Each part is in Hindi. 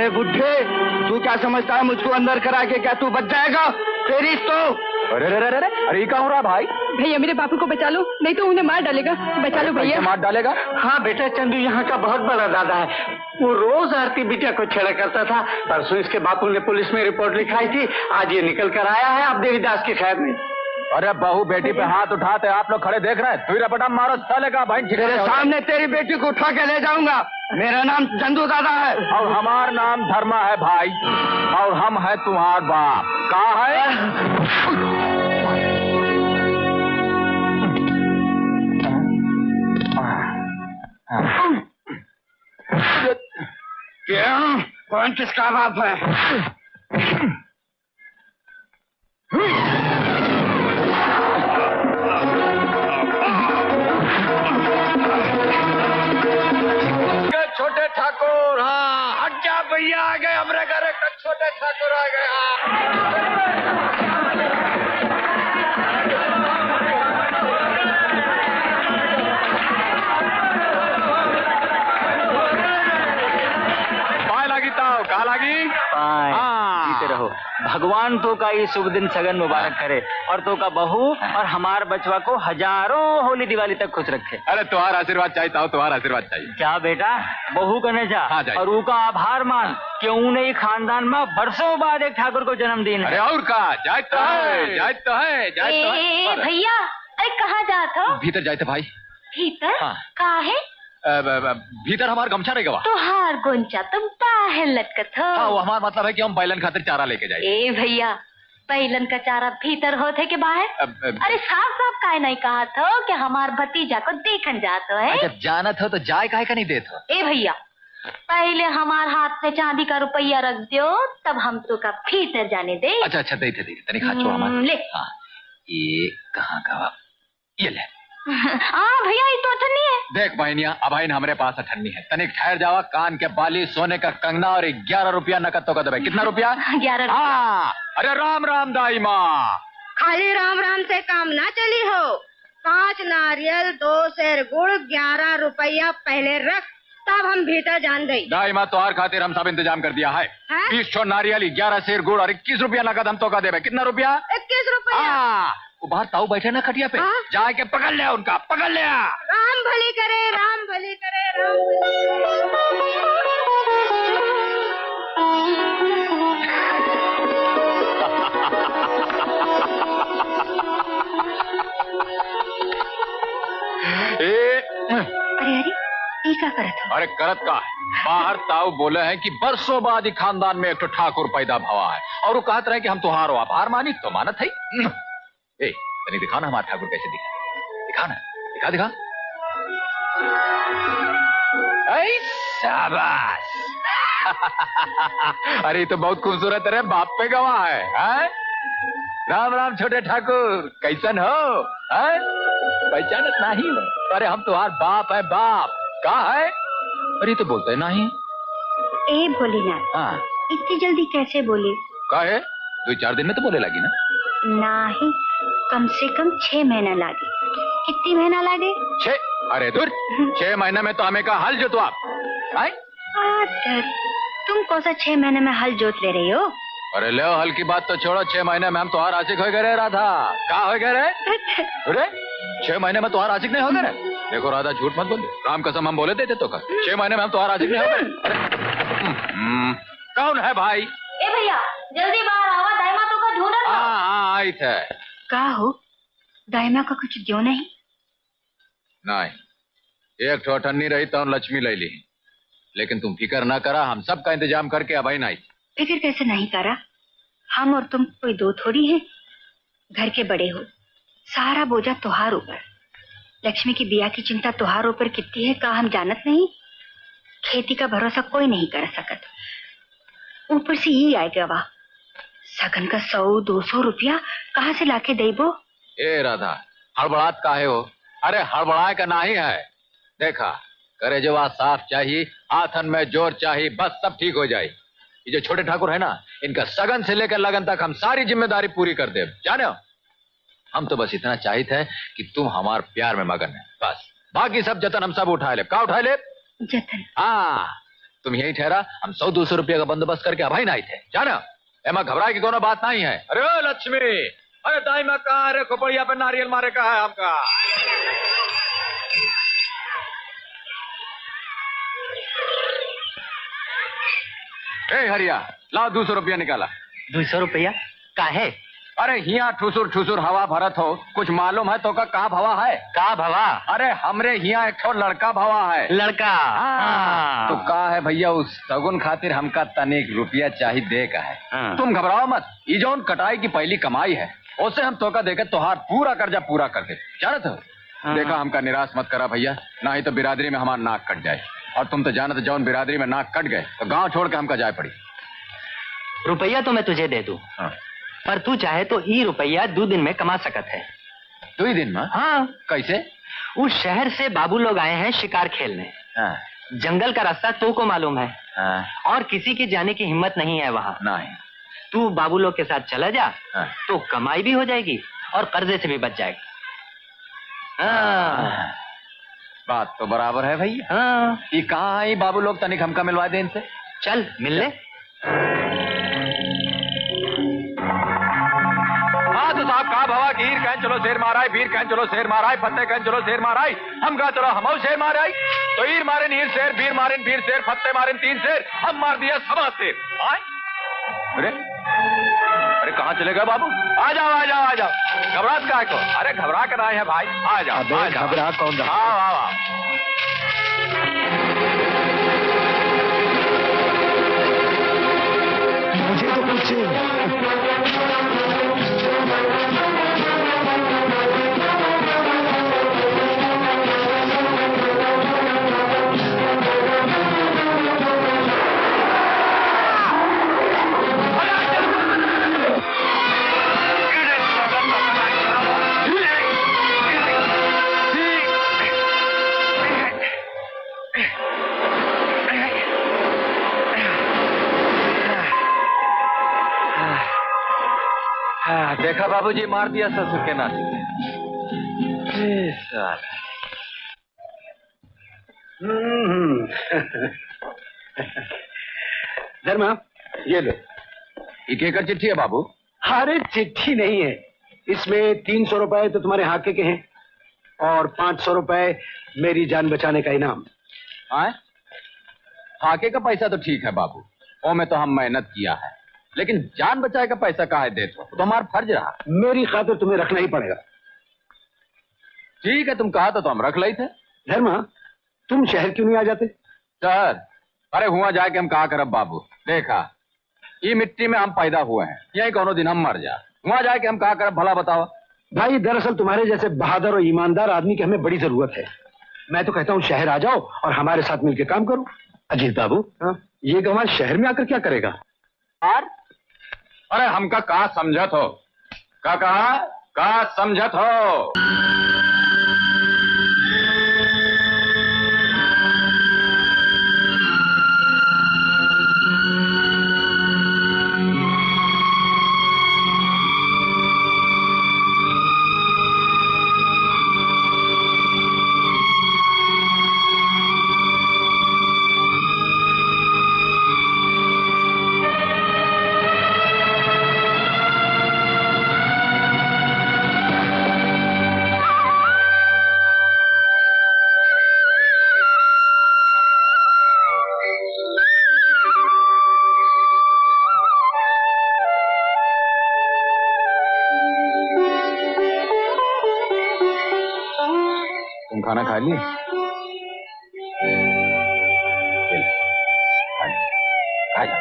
अरे बुढ़े, तू क्या समझता है मुझको अंदर करा के क्या तू बच जाएगा? तेरी तो। अरे अरे अरे अरे क्या हो रहा है भाई? भैया मेरे बापू को बचा लो, नहीं तो उन्हें मार डालेगा। बचा लो भैया। मार डालेगा? हाँ बेटा, चंदू यहाँ का बहुत बड़ा दादा है। वो रोज आरती बिटिया को छेड़ा करता था। परसों इसके बापू ने पुलिस में रिपोर्ट लिखाई थी, आज ये निकल कर आया है अब देवीदास की खैर में। अरे बहू बेटी पे हाथ उठाते आप लोग खड़े देख रहे हैं, तू रपटा मारो साले का भाई। तेरे सामने तेरी बेटी को उठा के ले जाऊंगा। मेरा नाम चंदू दादा है और हमारा नाम धर्मा है भाई, और हम है तुम्हार बाप। कहा है? क्या? कौन किसका बाप है? छोटे ठाकुर, हाँ हट जा भैया, आ गए हमारे घर एक छोटे ठाकुर आ गए। पाए लगी ताऊ, कहा लगी? जीते रहो। भगवान तो का ये शुभ दिन सगन मुबारक करे, और तो का बहू और हमार बचवा को हजारों होली दिवाली तक खुश रखे। अरे तुम्हारा आशीर्वाद चाहिए ताऊ, तुम्हारा आशीर्वाद चाहिए। क्या बेटा, बहू कने जा और उनका आभार मान कि उन्हें खानदान में बरसों बाद एक ठाकुर को जन्मदिन है। अरे और का जाए तो है, जाए तो है, जाए तो है। भैया अरे कहाँ जाते हो? भीतर जाए थे भाई। भीतर? हाँ। कहाँ है? भीतर हमारा गमछा नहीं गवा तो हार गोंचा तुम बाहर लटकत हो। हाँ, वो हमारा मतलब है कि हम बैलन खातिर चारा लेके जाए। ए भैया, बैलन का चारा भीतर होते के बाहर? अरे साफ साफ काहे नहीं कहा था कि हमार भतीजा को देखन जातो है। जब जानत हो तो जाए काहे का नहीं देत हो? ए भैया, पहले हमार हाथ में चांदी का रुपया रख दो, तब हम तो का भीतर जाने दे। अच्छा अच्छा, दे तनिक हाथ छोड़ हमारा। ले। हाँ, ये कहाँ का? ये ले। हाँ भैया, ये तो अठन्नी है। देख बहनिया, अब हमारे पास अठन्नी है, तनिक ठहर जावा। कान के बाली, सोने का कंगना और 11 रुपया नकद तो का दे। कितना रुपया? 11। हाँ, अरे राम राम दाई माँ। खाली राम राम से काम ना चली हो। 5 नारियल, 2 सेर गुड़, 11 रुपया पहले रख, तब हम भीतर जान गई। दाई माँ, तोहार खातिर हम सब इंतजाम कर दिया है। 20 छो नारियल, 11 सेर गुड़ और 21 रुपया नकद हम तो का दे। कितना रुपया? 21 रुपया। हाँ, वो बाहर ताऊ बैठे ना खटिया पे, जाके पकड़ ले उनका, पकड़ ले। राम भली करे, राम भली करे, राम अरे ये क्या करत हो? अरे करत का है, बाहर ताऊ बोले हैं कि बरसों बाद ही खानदान में एक ठाकुर पैदा भवा है, और वो कहते रहे कि हम तुहारो आभार मानी तो मानत है। ए, तनी दिखा ना हमारा ठाकुर कैसे दिखा, दिखा ना, दिखा दिखा। शाबाश। अरे तो बहुत खूबसूरत है, बाप पे गवाह है? राम राम छोटे ठाकुर, कैसन हो? पहचानत नहीं हो? अरे हम तुम्हार बाप है, बाप। कहा है? अरे तो बोलते नहीं। ए भोलेनाथ, हाँ, इतनी जल्दी कैसे बोले? कहा है? 2-4 दिन में तो बोले लगी ना। नहीं, कम से कम 6 महीना लागे। कितनी महीना लागे? 6? अरे दूर, 6 महीने में तो हमें का हल जोतो आप। तुम कौन सा 6 महीने में हल जोत ले रही हो? अरे ले हल की बात तो छोड़ो, 6 महीने में हम तुम्हार आशिक हो गए रे राधा। कहा हो गए रे? अरे 6 महीने में तुम्हार आशिक नहीं हो गए? देखो राधा, झूठ मत बोल, राम कसम हम बोले थे तो 6 महीने में हम तुम्हार आशिक नहीं हो गए। कौन है भाई? ए भैया, जल्दी बाहर आवा, दाइमा तो का ढूंढत हो। हाँ, आई थे। का हो? दाइमा का कुछ क्यों नहीं? नहीं, एक ठो अठन्नी रही तो लक्ष्मी ले ली, लेकिन तुम फिक्र ना करा, हम सब का इंतजाम करके अब आई। फिक्र कैसे नहीं करा? हम और तुम कोई दो थोड़ी हैं, घर के बड़े हो, सारा बोझा तुहार ऊपर। लक्ष्मी की बिया की चिंता तुहार ऊपर कितनी है का हम जानत नहीं? खेती का भरोसा कोई नहीं कर सकत, ऊपर से ही आएगा वाह सगन का 100-200 रुपया कहाँ से लाके देबो? ए राधा, हड़बड़ात काहे हो? अरे हड़बड़ाए का नहीं है, देखा करे जो साफ चाहिए, हाथन में जोर चाहिए, बस सब ठीक हो जाए। ये जो छोटे ठाकुर है ना, इनका सगन से लेकर लगन तक हम सारी जिम्मेदारी पूरी कर दे। जाने हो, हम तो बस इतना चाहिए थे कि तुम हमारे प्यार में मगन है, बस बाकी सब जतन हम सब उठा ले। का उठा ले? जतन? हाँ, तुम यही ठहरा, हम 100-200 रुपये का बंदोबस्त करके अभाई नहीं थे जाना। एमा घबराए की कोनो बात नहीं है। अरे ओ लक्ष्मी, अरे दाई में कहा, अरे खोपड़िया पे नारियल मारे कहा है आपका। ए हरिया, लाओ 200 रुपया निकाला। 200 रुपया काहे? अरे हिया ठुसुर ठुसुर हवा भरत हो, कुछ मालूम है तो का कहाँ भवा है? का भवा? अरे हमरे हिया एक ठो लड़का भवा है। लड़का? हाँ। तो का है भैया, उस सगुन खातिर हमका तनिक रुपया चाहिए दे का है। हाँ। तुम घबराओ मत, ये जौन कटाई की पहली कमाई है उसे हम तोका देकर तोहार पूरा कर्जा पूरा कर दे, जानत हो? हाँ। देखा, हमका निराश मत करा भैया, ना ही तो बिरादरी में हमारा नाक कट जाए। और तुम तो जानत, जौन बिरादरी में नाक कट गए तो गाँव छोड़ के हमका जाए पड़ी। रुपया तो मैं तुझे दे दूं, हाँ। पर तू चाहे तो ये रुपया 2 दिन में कमा सकत है। 2 दिन में? हाँ। कैसे? उस शहर से बाबू लोग आए हैं शिकार खेलने। हाँ। जंगल का रास्ता तो को मालूम है। हाँ। और किसी की जाने की हिम्मत नहीं है वहाँ। नहीं। तू बाबू लोग के साथ चला जा। हाँ। तो कमाई भी हो जाएगी और कर्जे से भी बच जाएगी। हाँ। बात तो बराबर है भैया। हाँ। ये कहाँ है बाबू लोग, तनिक हमका मिलवा दे इनसे। चल मिल ले। हाँ तो साहब, कहा भवा हीर कहन चलो शेर माराई, वीर कहन चलो शेर माराई, फत्ते कहन चलो शेर माराई। हम कहा चलो हम शेर माराई। तो हीर मारे हीर शेर, वीर मारे वीर शेर, फत्ते मारे 3 शेर, हम मार दिया 7 शेर। अरे अरे कहाँ चले गए बाबू? आ जाओ आ जाओ आ जाओ, घबरात काहे को? अरे घबरा कर आए हैं भाई, आ जाओ। घबरा कौन रहा? हाँ। मुझे तो कुछ देखा बाबूजी, मार दिया ससुर के नाती। धर्मा, ये लो। ये केकर चिट्ठी है बाबू? अरे चिट्ठी नहीं है, इसमें 300 रुपए तो तुम्हारे हाके के हैं और 500 रुपए मेरी जान बचाने का इनाम। हाके का पैसा तो ठीक है बाबू, वो में तो हम मेहनत किया है, लेकिन जान बचाए का पैसा काहे देते हो? तो हमारा फर्ज रहा। मेरी खातिर तुम्हें रखना ही पड़ेगा। ठीक है, तुम कहा तो हम रख ली थे। धर्मा, तुम शहर क्यों नहीं आ जाते? सर, अरे हुआ जाके हम कहा करब बाबू, देखा ये मिट्टी में हम पैदा हुए हैं, यही कोनो दिन हम मर जा, हुआ जाके हम कहा करब, भला बताओ। भाई दरअसल तुम्हारे जैसे बहादुर और ईमानदार आदमी की हमें बड़ी जरूरत है। मैं तो कहता हूँ शहर आ जाओ और हमारे साथ मिलकर काम करो। अजीत बाबू, ये गंवार शहर में आकर क्या करेगा? और अरे हमका का समझत हो? का कहा? का समझत हो? खाना खा लिए? खा जा।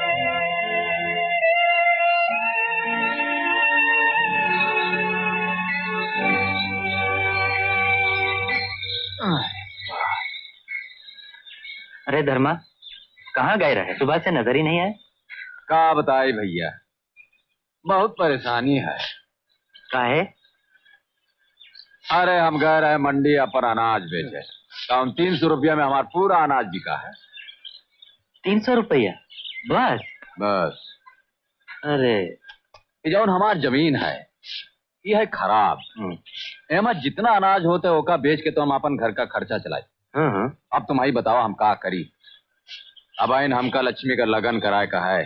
अरे धर्मा, कहाँ गए रहे? सुबह से नजर ही नहीं आए। का बताए भैया, बहुत परेशानी है। काहे? अरे हम गए रहे मंडी पर अनाज बेचे, तो 300 रुपया में हमारा पूरा अनाज बिका है। 300 रुपया बस? बस। अरे ये जो हमारी जमीन है ये है खराब, एमा जितना अनाज होते ओका बेच के तो हम अपन घर का खर्चा चलाए। अब तुम ही बताओ हम का करी। अब इन हमका लक्ष्मी का लगन कराए का है।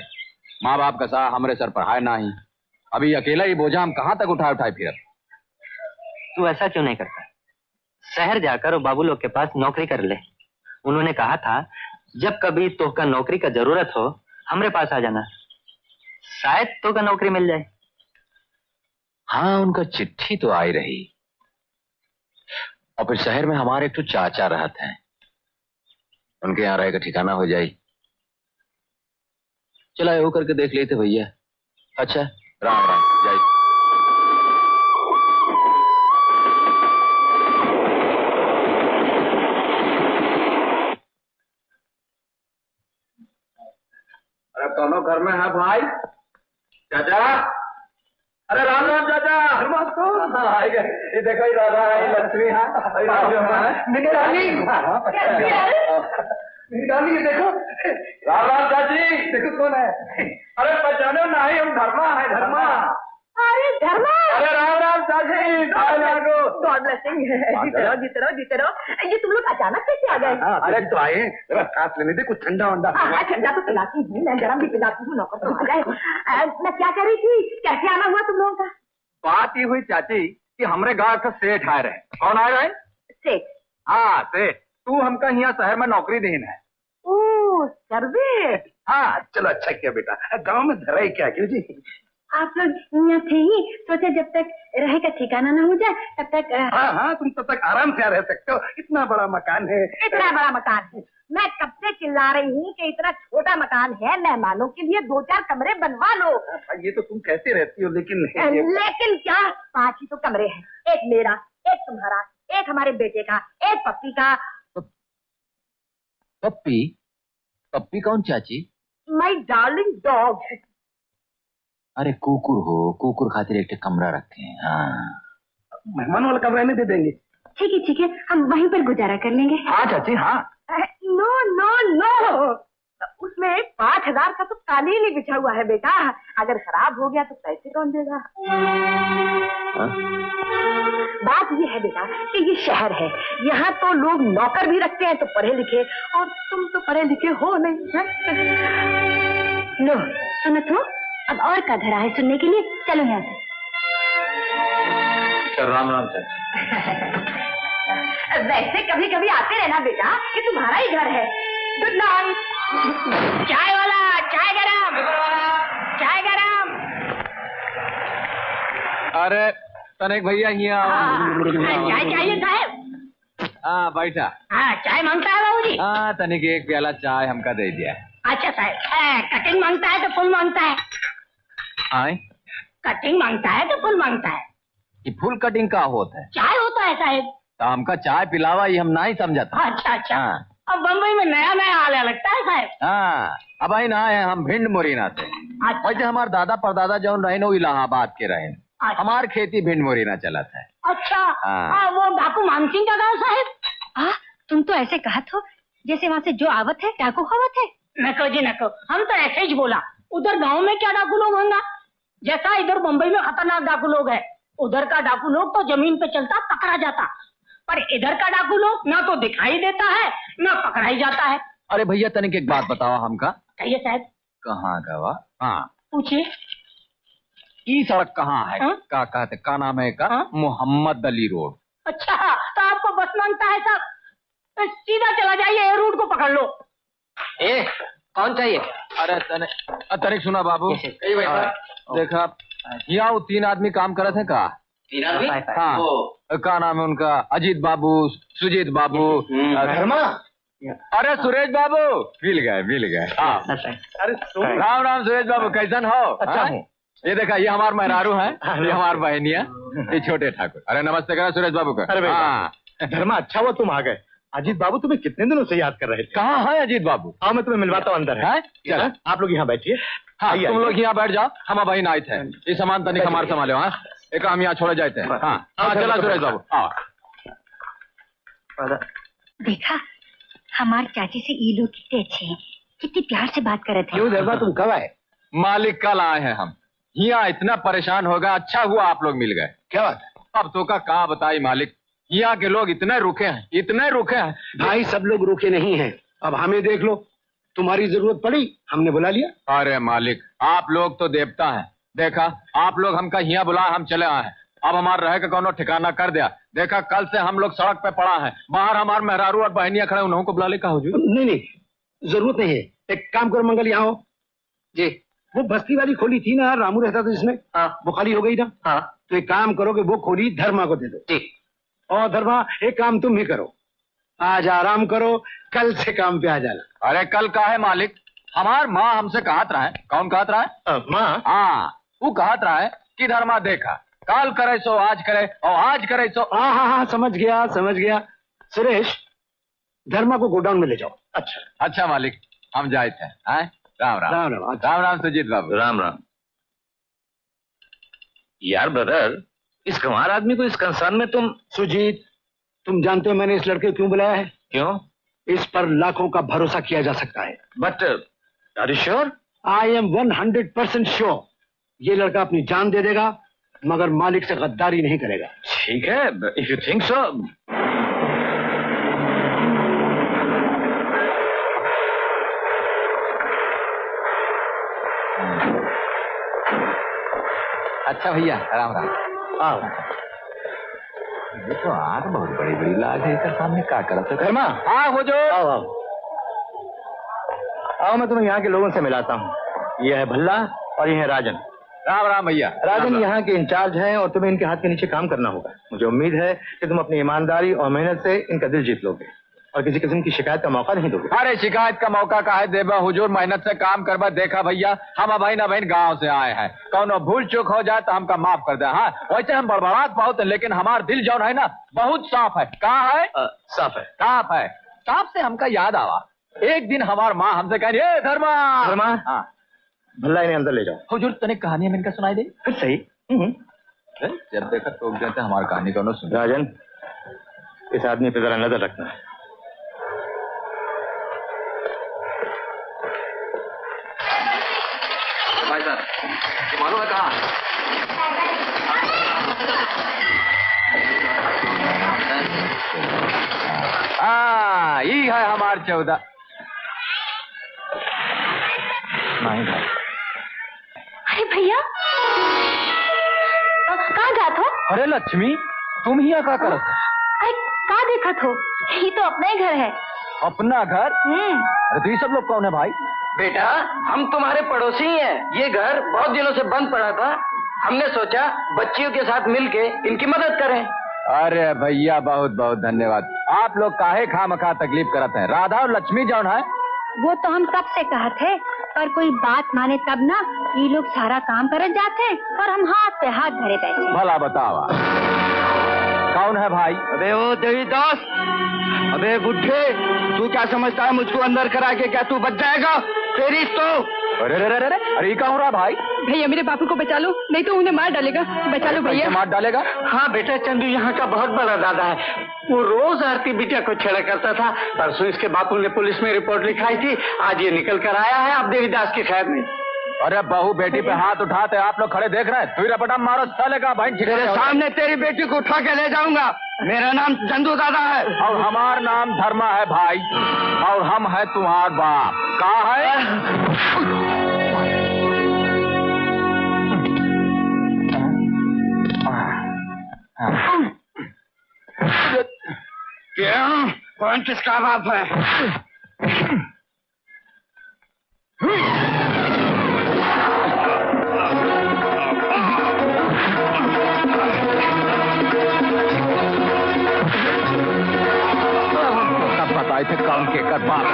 माँ बाप का सा हमारे सर पर है नहीं। अभी अकेला ही बोझा हम कहाँ तक उठाए फिर। तू ऐसा क्यों नहीं करता? शहर जाकर बाबू लोग के पास नौकरी कर ले। उन्होंने कहा था जब कभी तो का नौकरी का जरूरत हो हमरे पास आ जाना, शायद तो का नौकरी मिल जाए। हाँ, उनका चिट्ठी तो आई रही। और फिर शहर में हमारे एक तो चाचा रहते हैं, उनके यहाँ रहेगा ठिकाना हो जाए। चला वो करके देख लेते भैया। अच्छा, राम राम जय। अरे दोनों घर में है भाई? चाचा, अरे राम राम चाचा। ये देखो ही राधा है, लक्ष्मी है, निगरानी निगरानी, ये देखो। राम राम चाची, देखो कौन है। अरे पहचानो नहीं, हम धर्मा है, धर्मा। अरे धर्मा, अरे राम राम चाची। God blessing. जीते रहो। ये तुम लोग अचानक कैसे आ गए? अरे तो आए, सांस लेने दे, कुछ ठंडा वंडा। ठंडा तो पिलाती हूँ, मैं गरम भी पिलाती हूँ, नौकर तो आ जाए। मैं क्या कह रही थी, कैसे आना हुआ तुम लोगों का? बात ये हुई चाची कि हमरे गांव का सेठ आ रहे। कौन आ रहे? सेठ? हाँ सेठ, तू हमका यहाँ शहर में नौकरी देना है। ओह सर्वे। हाँ चलो, अच्छा किया बेटा, गांव में धरा ही क्या। क्यों जी? आप लोग यहाँ थे ही, सोचा जब तक रहे का ठिकाना न हो जाए तब तक। हाँ, तुम तब तक आराम से रह सकते हो, इतना बड़ा मकान है। इतना बड़ा मकान है? मैं कब से चिल्ला रही हूँ कि इतना छोटा मकान है, मेहमानों के लिए 2-4 कमरे बनवा लो। ये तो तुम कैसे रहती हो, लेकिन लेकिन क्या, 5 ही तो कमरे हैं। एक मेरा, एक तुम्हारा, एक हमारे बेटे का, एक पप्पी का। पप्पी? पप्पी कौन चाची? My darling dog. अरे कुकुर हो, कुकुर खातिर एक कमरा रखे हैं। हाँ, मेहमान वाला कमरा नहीं दे देंगे? ठीक है, हम वहीं पर गुजारा कर लेंगे। हाँ चाची, हाँ। नो, उसमें 5,000 का तो कालीन ही बिछा हुआ है बेटा। अगर खराब हो गया तो पैसे कौन देगा? बात ये है बेटा कि ये शहर है, यहाँ तो लोग नौकर भी रखते हैं तो पढ़े लिखे, और तुम तो पढ़े लिखे हो नहीं है? लो सुनो तो, अब और का धरा है सुनने के लिए, चलो यहाँ से। राम राम चाची। वैसे कभी कभी आते रहना बेटा, ये तुम्हारा ही घर है। Good night. चाय वाला, चाय गरम, चाय गरम। अरे तनिक भैया यहाँ। चाय चाहिए साहब? हाँ बैठा। हाँ चाय मांगता है बाबूजी? हाँ, तनिक एक प्याला चाय हमका दे दिया। अच्छा साहब, कटिंग मांगता है तो फुल मांगता है? आए? कटिंग मांगता है तो फुल मांगता है? ये फुल कटिंग का होता है? चाय होता है साहब। तो हमका चाय पिलावा ये हम नहीं समझा था। अच्छा। हाँ। अब बम्बई में नया नया आने लगता है साहब। हाँ, अब आई ना है हम भिंड मुरीना से। अच्छा। वैसे हमारे दादा परदादा जो रहे वो इलाहाबाद के रहे। अच्छा। हमार खेती भिंड मुरीना चला था। अच्छा। हाँ। वो डाकू मानसिंह का गाँव साहब? तुम तो ऐसे कहा तो जैसे वहाँ से जो आवत है डाकू खवत है। नको जी नको, हम तो ऐसे ही बोला। उधर गाँव में क्या डाकू लोग होंगे? जैसा इधर मुंबई में खतरनाक डाकू लोग है, उधर का डाकू लोग तो जमीन पे चलता पकड़ा जाता, पर इधर का डाकू लोग ना तो दिखाई देता है ना पकड़ा ही जाता है। अरे भैया तनिक एक बात बताओ हमका। कहिए साहब। कहाँ का वा? हाँ पूछिए। ये सड़क कहाँ है? हाँ? का कहते का नाम है का? हाँ? मोहम्मद अली रोड। अच्छा, तो आपको बस मांगता है साहब, तो सीधा चला जाइए, ये रूट को पकड़ लो। कौन चाहिए? अरे तनिक सुना बाबू। देखा यहाँ 3 आदमी काम करते हैं का? 3 आदमी? हाँ, का नाम है उनका? अजीत बाबू, सुजीत बाबू, धर्मा। अरे सुरेश बाबू। मिल गए। हाँ। अरे राम राम सुरेश बाबू, कैसन हो? अच्छा हाँ? हूँ। ये देखा, ये हमार मेहरारू है, ये हमार बहनिया, ये छोटे ठाकुर। अरे नमस्ते करा सुरेश बाबू का। अरे हाँ। धर्मा, अच्छा हुआ तुम आ गए। अजीत बाबू तुम्हें कितने दिनों से याद कर रहे थे। कहाँ है अजीत बाबू? हाँ, मैं तुम्हें मिलवाता हूँ, अंदर है। चलो आप लोग यहाँ बैठिए। हाँ, तुम लोग यहाँ बैठ जाओ, हम बहन आए थे। ये सामान तनिक हमारे संभालो। हाँ, एक हम यहाँ छोड़े जाते हैं। हाँ चला सुरेश बाबू। हाँ देखा, हमारे चाची से ये लोग कितने अच्छे हैं, कितनी प्यार से बात कर रहे थे। क्यों धर्मा, तुम कब आए? मालिक कल आए हैं हम। यहाँ इतना परेशान होगा, अच्छा हुआ आप लोग मिल गए। क्या बात है? अब तो का कहा बताई मालिक, यहाँ के लोग इतने रुखे हैं। भाई सब लोग रुके नहीं हैं। अब हमें देख लो, तुम्हारी जरूरत पड़ी, हमने बुला लिया। अरे मालिक, आप लोग तो देवता हैं। देखा, आप लोग हमका यहाँ बुला, हम चले आए। अब हमारे रह के कोनो ठिकाना कर दिया। देखा, कल से हम लोग सड़क पे पड़ा है, बाहर हमारे मेहरारू और बहनियां खड़े, उन्होंने को बुला ले। कहा हुजूर? नहीं, जरूरत नहीं है। एक काम करो मंगल, यहाँ हो जी। वो बस्ती वाली खोली थी ना, रामू रहता था जिसमें, वो खाली हो गई ना। हाँ, तो एक काम करो कि वो खोली धर्मा को दे दो। जी। और धर्मा, एक काम तुम ही करो, आज आराम करो, कल से काम पे आ जाना। अरे कल का है मालिक? हमार माँ हमसे कहत रहा है। कौन कहत रहा है? माँ? हाँ, वो कहत रहा है कि धर्मा देखा, कल करे सो आज करे, और आज करे सो। हाँ, समझ गया। सुरेश, धर्मा को गोडाउन में ले जाओ। अच्छा मालिक, हम जाए थे। राम राम। राम राम सुजीत बाबू। राम राम। यार ब्रदर, इस गंवार आदमी को इस कंसर्न में तुम। सुजीत, तुम जानते हो मैंने इस लड़के को क्यों बुलाया है? क्यों? इस पर लाखों का भरोसा किया जा सकता है। But are you sure? I am 100% sure. ये लड़का अपनी जान दे देगा, मगर मालिक से गद्दारी नहीं करेगा। ठीक है, इफ यू थिंक सो। अच्छा भैया, राम राम। आओ। ये तो आग बहुत बड़ी बड़ी लाग है, इसके सामने क्या करत है? धर्मा, हाँ हुजूर। आओ, मैं तुम्हें यहाँ के लोगों से मिलाता हूँ। ये है भल्ला और ये है राजन। राम राम भैया। राजन यहाँ के इंचार्ज हैं और तुम्हें इनके हाथ के नीचे काम करना होगा। मुझे उम्मीद है कि तुम अपनी ईमानदारी और मेहनत से इनका दिल जीत लोगे और किसी किस्म की शिकायत का मौका नहीं दोगे। अरे शिकायत का मौका का है देबा हुजूर, मेहनत से काम करवा। देखा भैया, हम अभाई न बहन गांव से आए हैं, कौनो भूल चूक हो जाए तो हमका माफ कर दे। हाँ, वैसे हम बड़बड़ात बहुत है, लेकिन हमारा दिल जो है ना, बहुत साफ है। कहाँ है? साफ है। साफ है। साफ से हमका याद आवा, एक दिन हमार माँ हमसे कह रही, धर्मा हाँ, भल्ला इन्हें अंदर ले जाओ। हुजूर, तने कहानी में इनका सुनाई दे? फिर सही। जब देखा तो कहते हमारी कहानी को सुन। राजन, इस आदमी पे जरा नजर रखना है। भाई साहब, ये मालूम है कहाँ? हाँ, ये है हमार 14। नहीं भाई। अरे भैया, कहाँ जात हो? अरे लक्ष्मी, तुम ही यहाँ क्या करत? अरे कहाँ देखत हो? ये तो अपना ही घर है। अपना घर? अरे तो ये सब लोग कौन है भाई? बेटा, हम तुम्हारे पड़ोसी ही हैं। ये घर बहुत दिनों से बंद पड़ा था, हमने सोचा बच्चियों के साथ मिलके इनकी मदद करें। अरे भैया, बहुत बहुत धन्यवाद। आप लोग काहे खामखा तकलीफ करते हैं? राधा और लक्ष्मी जौन है, वो तो हम कब से कहा थे, पर कोई बात माने तब ना। ये लोग सारा काम कर जाते हैं और हम हाथ पे हाथ धरे बैठे। भला बतावा कौन है भाई? अबे ओ देवीदास, अबे बुढ़े, तू क्या समझता है मुझको अंदर करा के क्या तू बच जाएगा? तेरी तो। अरे ये क्या हो रहा भाई? भैया मेरे बापू को बचा लो, नहीं तो उन्हें मार डालेगा। बचा लो भैया। मार डालेगा? हाँ बेटा, चंदू यहाँ का बहुत बड़ा दादा है। वो रोज आरती बिटिया को छेड़ा करता था। परसों इसके बापू ने पुलिस में रिपोर्ट लिखाई थी, आज ये निकल कर आया है अब देवीदास की खैर में। अरे बहू बेटी पे हाथ उठाते आप लोग खड़े देख रहे हैं, तू रपटा मारो साले का भाई। तेरे सामने तेरी बेटी को उठा के ले जाऊंगा। मेरा नाम चंदू दादा है और हमारा नाम धर्मा है भाई, और हम है तुम्हार बाप। कहाँ है? क्यों? कौन किसका बाप है? तब बताए थे कौन के कर बाप।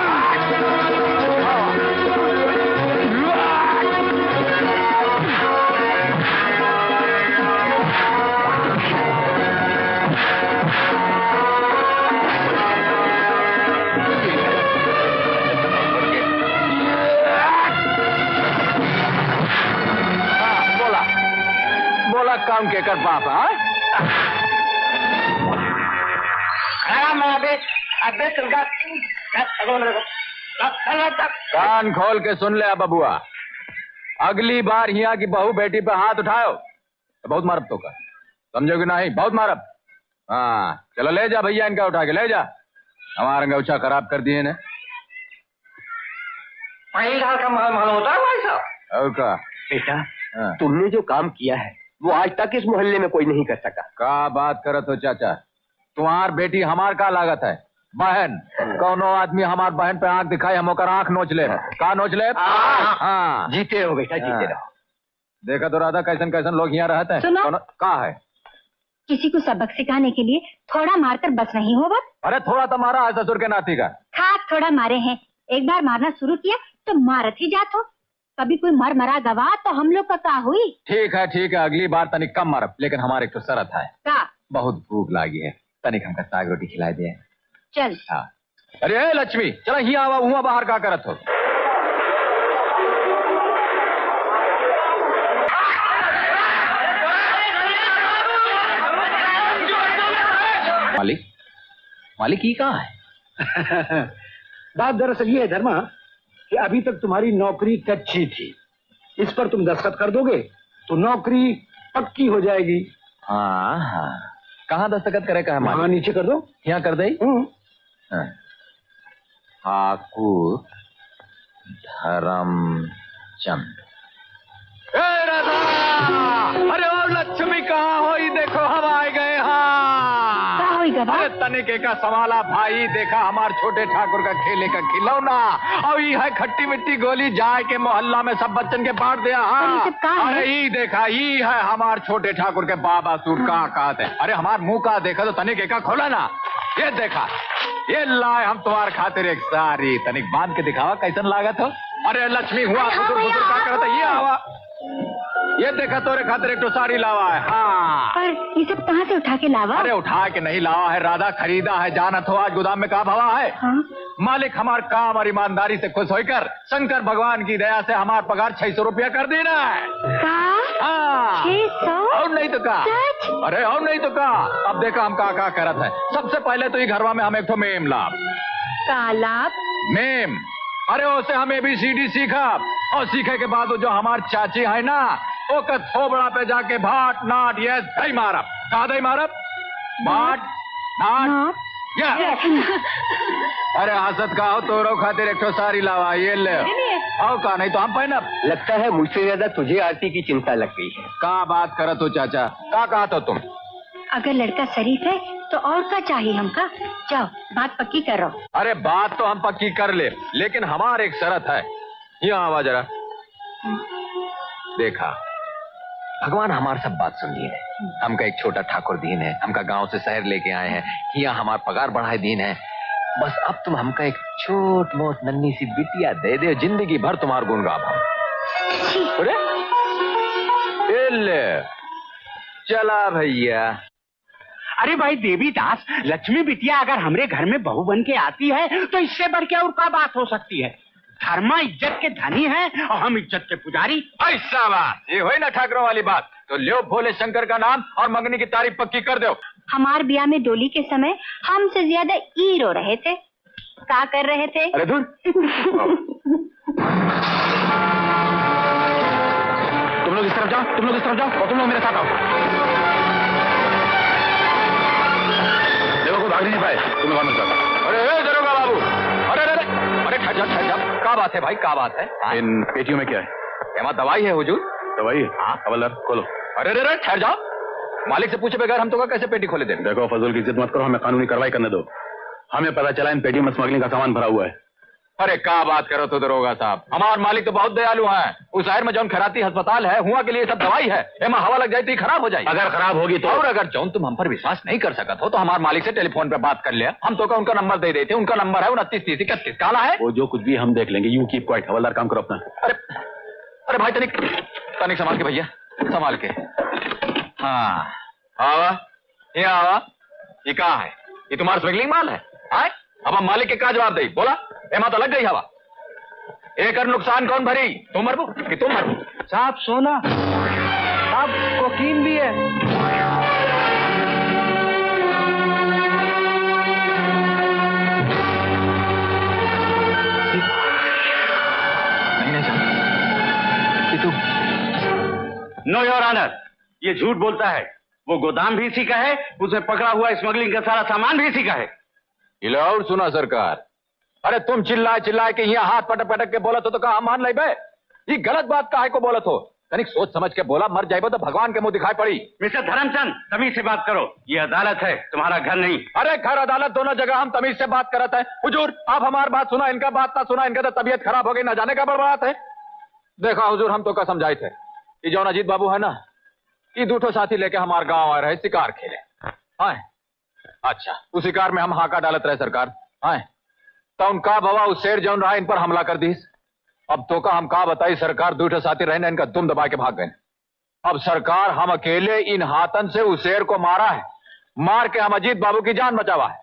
बोला कौन के कर बाप है? कान खोल के सुन ले अब बबुआ, अगली बार यहाँ की बहू बेटी पे हाथ उठाओ तो बहुत मारब तो का, समझोगे नहीं? बहुत मारब। हाँ चलो ले जा भैया, इनका उठा के ले जा। हमारा अंगूछा खराब कर दिए ने। पहली धार का माल मालूम होता है भाई साहब। और का बेटा हाँ। तुमने जो काम किया है वो आज तक इस मोहल्ले में कोई नहीं कर सका। का बात करत हो चाचा, तुम्हार बेटी हमार का लागत है? बहन कौनो आदमी हमार बहन पे आंख दिखाए हम ओकर आंख नोच ले। का नोच ले? हाँ जीते रहो बेटा, जीते रहो। देखा तो राधा कैसन कैसन लोग यहाँ रहते हैं। सुनो। का है? किसी को सबक सिखाने के लिए थोड़ा मारकर बस नहीं हो बस। अरे थोड़ा तो मारा है ससुर के नाती का। खाक थोड़ा मारे हैं, एक बार मारना शुरू किया तो मारत ही जात हो। कभी कोई मर मरा गवा तो हम लोग का का हुई। ठीक है अगली बार तनिक कम मारब, लेकिन हमारे एक तो शरत है। का? बहुत भूख लागी है, तनिक हमका साग रोटी खिला दे। चल। हाँ। अरे लक्ष्मी चला ही आवा, हुआ बाहर का करत हो। मालिक मालिक ये कहाँ है? बात दरअसल ये है धर्मा कि अभी तक तुम्हारी नौकरी कच्ची थी, इस पर तुम दस्तखत कर दोगे तो नौकरी पक्की हो जाएगी। हाँ कहाँ दस्तखत करे का है मालिक? हाँ नीचे कर दो। यहाँ कर दे। ठाकुर धर्मचंद। अरे ओ लक्ष्मी कहाँ हो? देखो हम आए गए। हाँ अरे तनिके का सवाला भाई, देखा हमार छोटे ठाकुर का खेले का खिलौना और ये है खट्टी मिट्टी गोली जाए के मोहल्ला में सब बच्चन के बांट दिया। हाँ अरे ये देखा ये है हमार छोटे ठाकुर के बाबा सूट का कहते। अरे हमार मुंह का देखा तो तनिके का खोला ना, ये देखा ये लाए हम तुम्हारे खातिर एक सारी, तनिक बांध के दिखावा कैसन लागत हो। अरे लक्ष्मी हुआ फुसुर का करता, ये आवा ये देखा तोरे खातिर एक तो साड़ी लावा है। हाँ पर ये सब कहाँ से उठा के लावा? अरे उठा के नहीं लावा है राधा, खरीदा है। जानत हो आज गोदाम में का भावा है? हाँ? मालिक हमार काम और ईमानदारी से खुश होकर शंकर भगवान की दया से हमार पगार 600 रुपया कर देना है। हाँ 600? और नहीं तो का? अरे और नहीं तो का? अब देखा हम का करत है। सबसे पहले तो ये घरवा में हम एक तो मेम लाभ। का लाभ? मेम, अरे उसे हम ABCD सीखा और सीखे के बाद जो हमार चाची है ना ओके थोबड़ा पे जाके भाट नाट ये दही मारब। का दही मारब? भाट नाट या अरे हसत का हो तो खातिर एक तो सारी लावा, ये ले आओ का नहीं तो हम पहनब। लगता है मुझसे ज्यादा तुझे आरती की चिंता लग गई है। का बात करत हो चाचा? का कहा तो तुम? अगर लड़का शरीफ है तो और क्या चाहिए हमका? जाओ बात पक्की कर रहा हूँ। अरे बात तो हम पक्की कर ले, लेकिन हमार एक शरत है। यहाँ आवा जरा। देखा भगवान हमार सब बात सुन ली है। हमका एक छोटा ठाकुर दीन है, हमका गांव से शहर लेके आए हैं, यहाँ हमार पगार बढ़ाए दीन है। बस अब तुम हमका एक छोट मोट नन्ही सी बिटिया दे दे, जिंदगी भर तुम्हार गुण गाब हम। अरे चला भैया। अरे भाई देवीदास, लक्ष्मी बिटिया अगर हमरे घर में बहू बन के आती है तो इससे बढ़ के और क्या बात हो सकती है? धर्मा इज्जत के धनी है और हम इज्जत के पुजारी। ऐसा बात ये हुई ना ठाकरों वाली बात। तो ल्यो भोले शंकर का नाम और मंगनी की तारीफ पक्की कर दो। हमार ब्याह में डोली के समय हमसे ज्यादा ई रो रहे थे। क्या कर रहे थे? अरे दूर तुम लोग इस तरफ जाओ, तुम लोग इस तरफ जाओ और तुम लोग मेरे साथ आओ। देखो कोई भाग नहीं पाए, तुम्हें वहां मिल जाता। अरे दरोगा बाबू, अरे अरे अरे ठहर जा। क्या बात है भाई, क्या बात है? इन पेटियों में क्या है? एमा दवाई है हुजूर। दवाई? हाँ हवलदार खोलो। अरे अरे ठहर जाओ, मालिक से पूछे बगैर हम तो कैसे पेटी खोले दें? देखो फजूल की इज्जत मत करो, हमें कानूनी कार्रवाई करने दो। हमें पता चला इन पेटियों में स्मगलिंग का सामान भरा हुआ है। अरे क्या बात करो तो दरोगा साहब, हमारे मालिक तो बहुत दयालु हैं। उस शहर में जौन खराती अस्पताल है हुआ के लिए सब दवाई है, एमा हवा लग जाती खराब हो जाए। अगर खराब होगी तो? और अगर जौन तुम हम पर विश्वास नहीं कर सकत हो तो हमारे मालिक से टेलीफोन पे बात कर लिया, हम तो का उनका नंबर दे देते। उनका नंबर है 293031। काला है वो, जो कुछ भी हम देख लेंगे। You keep quiet. हवलदार काम करो अपना। अरे भाई तनिक संभाल के भैया, संभाल के। हाँ आवा, ये आवा। ये कहा है? ये तुम्हारा स्मगलिंग माल है? आए अब हम मालिक के क्या जवाब दे? बोला एमा तो लग गई हवा। एक नुकसान कौन भरी? तुम मरबू कि तुम मरबू? साहब सोना, साहब कोकीन भी है। नो योर ऑनर, ये झूठ बोलता है। वो गोदाम भी इसी का है, उसे पकड़ा हुआ स्मगलिंग का सारा सामान भी इसी का है। और सुना सरकार, अरे तुम चिल्लाए चिल्लाए के यहाँ हाथ पटक पटक के बोला तो कहा मान ले बे? ये गलत बात काहे को बोला तो? तनिक सोच समझ के बोला, मर जाए तो भगवान के मुंह दिखाई पड़ी। मिस्टर धर्मचंद, तमीज से बात करो, ये अदालत है, तुम्हारा घर नहीं। अरे घर अदालत दोनों जगह हम तमीज से बात करते हैं। हुजूर आप हमारी बात सुना, इनका बात ना सुना, इनका तो तबीयत खराब हो गई, ना जाने का बड़बड़ात है। देखा हुजूर, हम तो का समझाए थे कि जो अजीत बाबू है ना, ये दूठो साथी लेके हमारे गांव आ रहे शिकार खेले। हाँ अच्छा, उस शिकार में हम हाका डालत रहे सरकार। हाँ तो उनका भवा उस शेर जौन रहा इन पर हमला कर दी। अब तो का हम का बताई सरकार, दूठो साथी रहने इनका दुम दबा के भाग गए। अब सरकार हम अकेले इन हाथन से उस शेर को मारा है, मार के हम अजीत बाबू की जान बचावा है।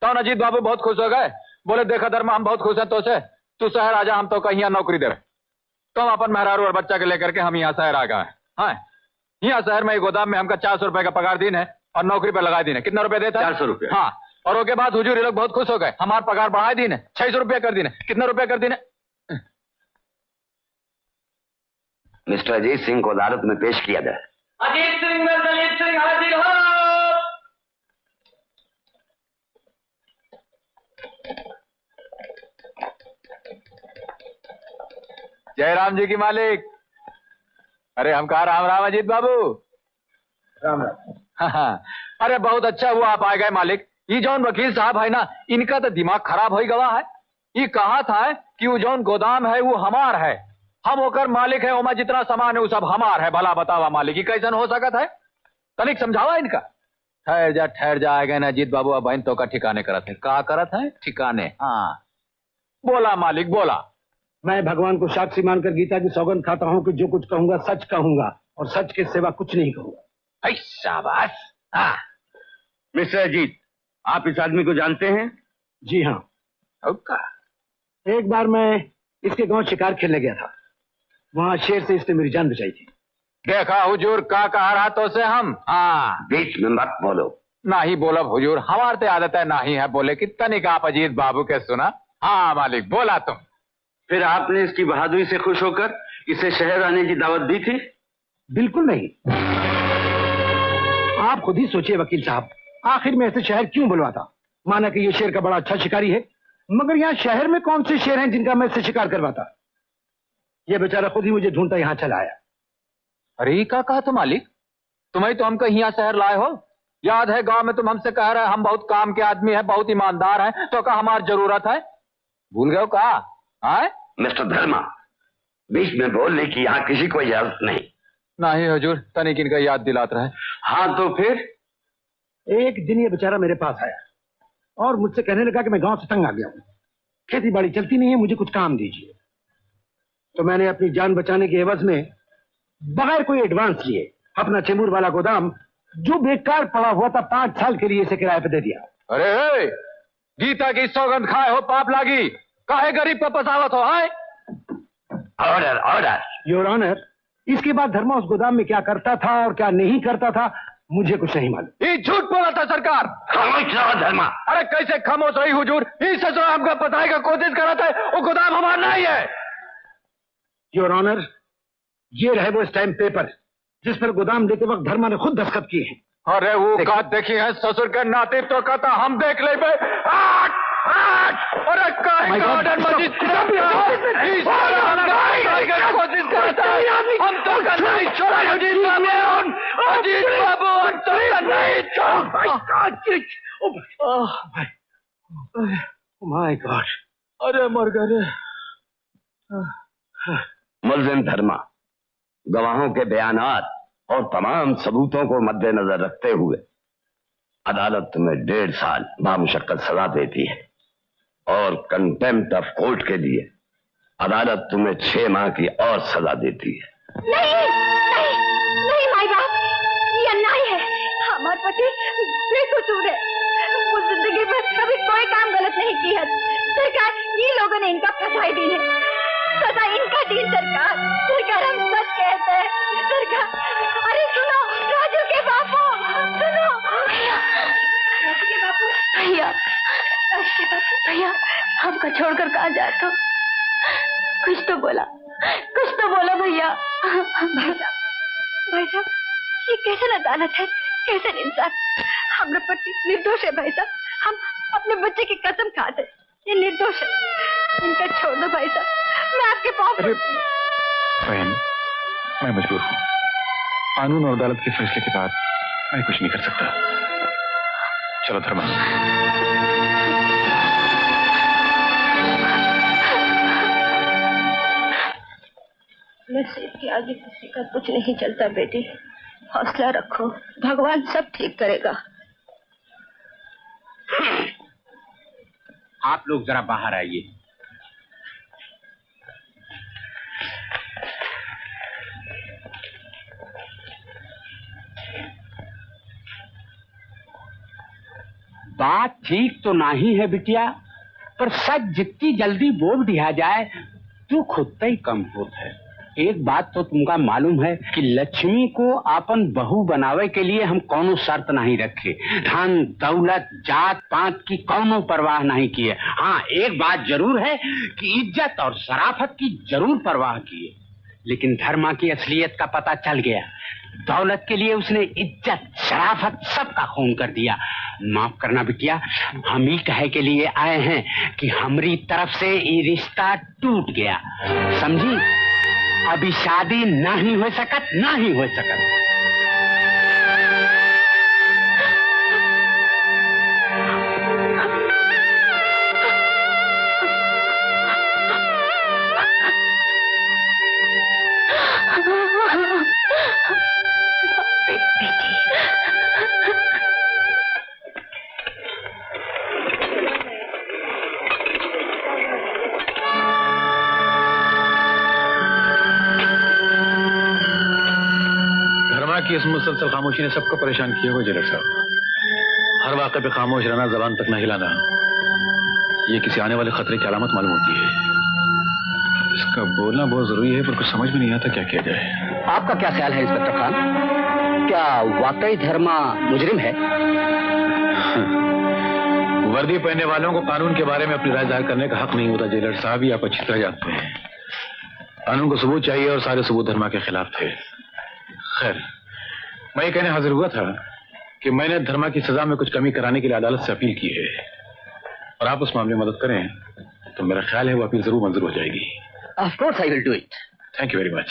तो अजीत बाबू बहुत खुश हो गए, बोले देखा धर्मा हम बहुत खुश हैं तो से, तू शहर आजा, हम तो कहीं नौकरी दे रहे। तो हम अपन मेहरारू और बच्चा के लेकर के हम यहाँ शहर आ गए। हाँ यहाँ शहर में गोदाम में हमका 400 रुपए का पगार दिन है और नौकरी पर लगा दिन है। कितना रुपए देता है? 400 रुपए। हाँ, और उसके बाद हुजूर ये लोग बहुत खुश हो गए, हमारा पगार बढ़ा दिन है, 600 रुपया कर दिन है। कितना रुपया कर दिन है? मिस्टर अजीत सिंह को अदालत में पेश किया जाए। अजीत सिंह में दलित सिंह हाजिर हो। जय राम जी की मालिक। अरे हम कहा राम राम अजीत बाबू। राम राम। हाँ, अरे बहुत अच्छा हुआ आप आ गए मालिक। ये जौन वकील साहब है ना, इनका तो दिमाग खराब हो गवा है। ये कहा था कि वो जौन गोदाम है वो हमार है, हम होकर मालिक है, ओमा जितना सामान है वो सब हमार है। भला बतावा मालिक, ये कैसन हो सकता है? तनिक समझावा इनका। ठहर जा आएगा ना अजीत बाबू, अब बहन तो का ठिकाने करत है। का करत है? ठिकाने। हाँ बोला मालिक बोला। मैं भगवान को साक्षी मानकर गीता की सौगंध खाता हूँ कि जो कुछ कहूंगा सच कहूंगा और सच के सिवा कुछ नहीं कहूंगा। शाबाश। हाँ मिस्टर अजीत, आप इस आदमी को जानते हैं? जी हाँ। एक बार मैं इसके गांव शिकार खेलने गया था, वहां शेर से इसने मेरी जान बचाई थी। देखा हुजूर का कहा रहा तो से हम। हाँ बीच में मत बोलो। ना ही बोलब हुजूर, हमारे तो आदत है ना ही है बोले। कितना नहीं आप अजीत बाबू के सुना। हाँ मालिक बोला तुम। फिर आपने इसकी बहादुरी से खुश होकर इसे शहर आने की दावत दी थी? बिल्कुल नहीं। आप खुद ही सोचिए वकील साहब, आखिर में ऐसे शहर क्यों बुलवाता? माना कि ये शेर का बड़ा अच्छा शिकारी है, मगर यहाँ शहर में कौन से शेर हैं जिनका मैं इससे शिकार करवाता? ये बेचारा खुद ही मुझे ढूंढता यहाँ चला आया। अरे क्या कहा तो मालिक, तुम्हें तो हमको यहाँ शहर लाए हो। याद है गांव में तुम हमसे कह रहे हम बहुत काम के आदमी है, बहुत ईमानदार हैं, तो कहा हमारी जरूरत है। भूल गए हो कहा? मिस्टर धर्मा, बीच में बोलने की यहाँ किसी को इजाजत नहीं। नहीं हुजूर, तनिक इनका याद दिलात रहे। हाँ तो फिर? एक दिन ये बेचारा मेरे पास आया और मुझसे कहने लगा कि मैं गांव से तंग आ गया हूँ, खेती बाड़ी चलती नहीं है, मुझे कुछ काम दीजिए। तो मैंने अपनी जान बचाने के एवज में बगैर कोई एडवांस लिए अपना चेंबूर वाला गोदाम जो बेकार पड़ा हुआ था 5 साल के लिए इसे किराए पे दे दिया। अरे गीता की सौगंध खाए हो पाप लागी, काहे गरीब पे पसावत हो? Order order. योर ऑनर, इसके बाद धर्मा उस गोदाम में क्या करता था और क्या नहीं करता था मुझे कुछ नहीं मालूम। ये झूठ बोला था सरकार। खामोश रहो धर्मा। अरे कैसे खामोश रही हुजूर? इस ससुरा हमको बताने का कोशिश कर रहा था, वो गोदाम हमारा नहीं है। योर ऑनर, ये रहे वो स्टैम्प पेपर जिस पर गोदाम देते वक्त धर्मा ने खुद दस्तखत किए हैं। अरे वो का देखी है ससुर के नाते तो कहता हम देख ले बे। अरे काहे का ऑर्डर मजीद कोशिश करता है, हम तो का नहीं छोड़ा। अजीत बाबू, अजीत बाबू, हम तो का नहीं छोड़ा। माय गॉड, अरे मर गए। मुल्जिम धर्मा, गवाहों के बयानात और तमाम सबूतों को मद्देनजर रखते हुए अदालत तुम्हें 1.5 साल बामुशक्कत सजा देती है और कंटेम्प्ट ऑफ कोर्ट के लिए अदालत तुम्हें 6 माह की और सजा देती है। नहीं नहीं नहीं माई बाप, ये अन्याय है। हमारे पति बेकसूर है, वो जिंदगी में कभी कोई काम गलत नहीं किया। सरकार ये लोगों ने इनका फंसाई दी है, सजा इनका दी। सरकार सरकार हम सच कहते हैं। सरकार अरे सुनो, राजू के बापू सुनो। राजू के बापू, भैया राजू के बापू, भैया हमको छोड़कर कहाँ जाते हो? कुछ तो बोला भैया। भाई साहब ये कैसे अदालत है, कैसे इंसाफ? हमारा पति निर्दोष है भाई साहब, हम अपने बच्चे की कसम खाते ये निर्दोष है, इनका छोड़ दो भाई साहब, मैं आपके पास। बहन, मैं मजबूर हूँ। कानून और अदालत के फैसले के बाद मैं कुछ नहीं कर सकता। चलो धर्मा। नसीब के आगे किसी का कुछ नहीं चलता बेटी, हौसला रखो, भगवान सब ठीक करेगा। आप लोग जरा बाहर आइए। बात ठीक तो नहीं है बिटिया, पर सच जितनी जल्दी बोल दिया जाए तो खुद ही कम होता है। एक बात तो तुमका मालूम है कि लक्ष्मी को अपन बहू बनावे के लिए हम कोनो शर्त नहीं रखे, धन दौलत जात पात की कोनो परवाह नहीं किए। हाँ, एक बात जरूर है कि इज्जत और शराफत की जरूर परवाह किए। लेकिन धर्मा की असलियत का पता चल गया, दौलत के लिए उसने इज्जत शराफत सबका खून कर दिया। माफ करना बिटिया, हम ही कहे के लिए आए हैं कि हमारी तरफ से ये रिश्ता टूट गया, समझी? अभी शादी नहीं हो सकत, नहीं हो सकत। की इस मुसलसल खामोशी ने सबको परेशान किया हुआ जेलर साहब। हर वाक़े पे खामोश रहना, जबान तक न हिलाना, ये किसी आने वाले खतरे की अलामत मालूम होती है। इसका बोलना बहुत जरूरी है, पर कुछ समझ में नहीं आता क्या किया जाए। आपका क्या ख्याल है इंस्पेक्टर खान, क्या वाकई धर्मा मुजरिम है? वर्दी पहनने वालों को कानून के बारे में अपनी राय जाहिर करने का हक नहीं होता जेलर साहब, ये आप अच्छी तरह जानते हैं। कानून को सबूत चाहिए और सारे सबूत धर्मा के खिलाफ थे। खैर, मैं ये कहने हाजिर हुआ था कि मैंने धर्मा की सजा में कुछ कमी कराने के लिए अदालत से अपील की है, और आप उस मामले में मदद करें तो मेरा ख्याल है वो अपील जरूर मंजूर हो जाएगी। Of course I will do it. Thank you very much.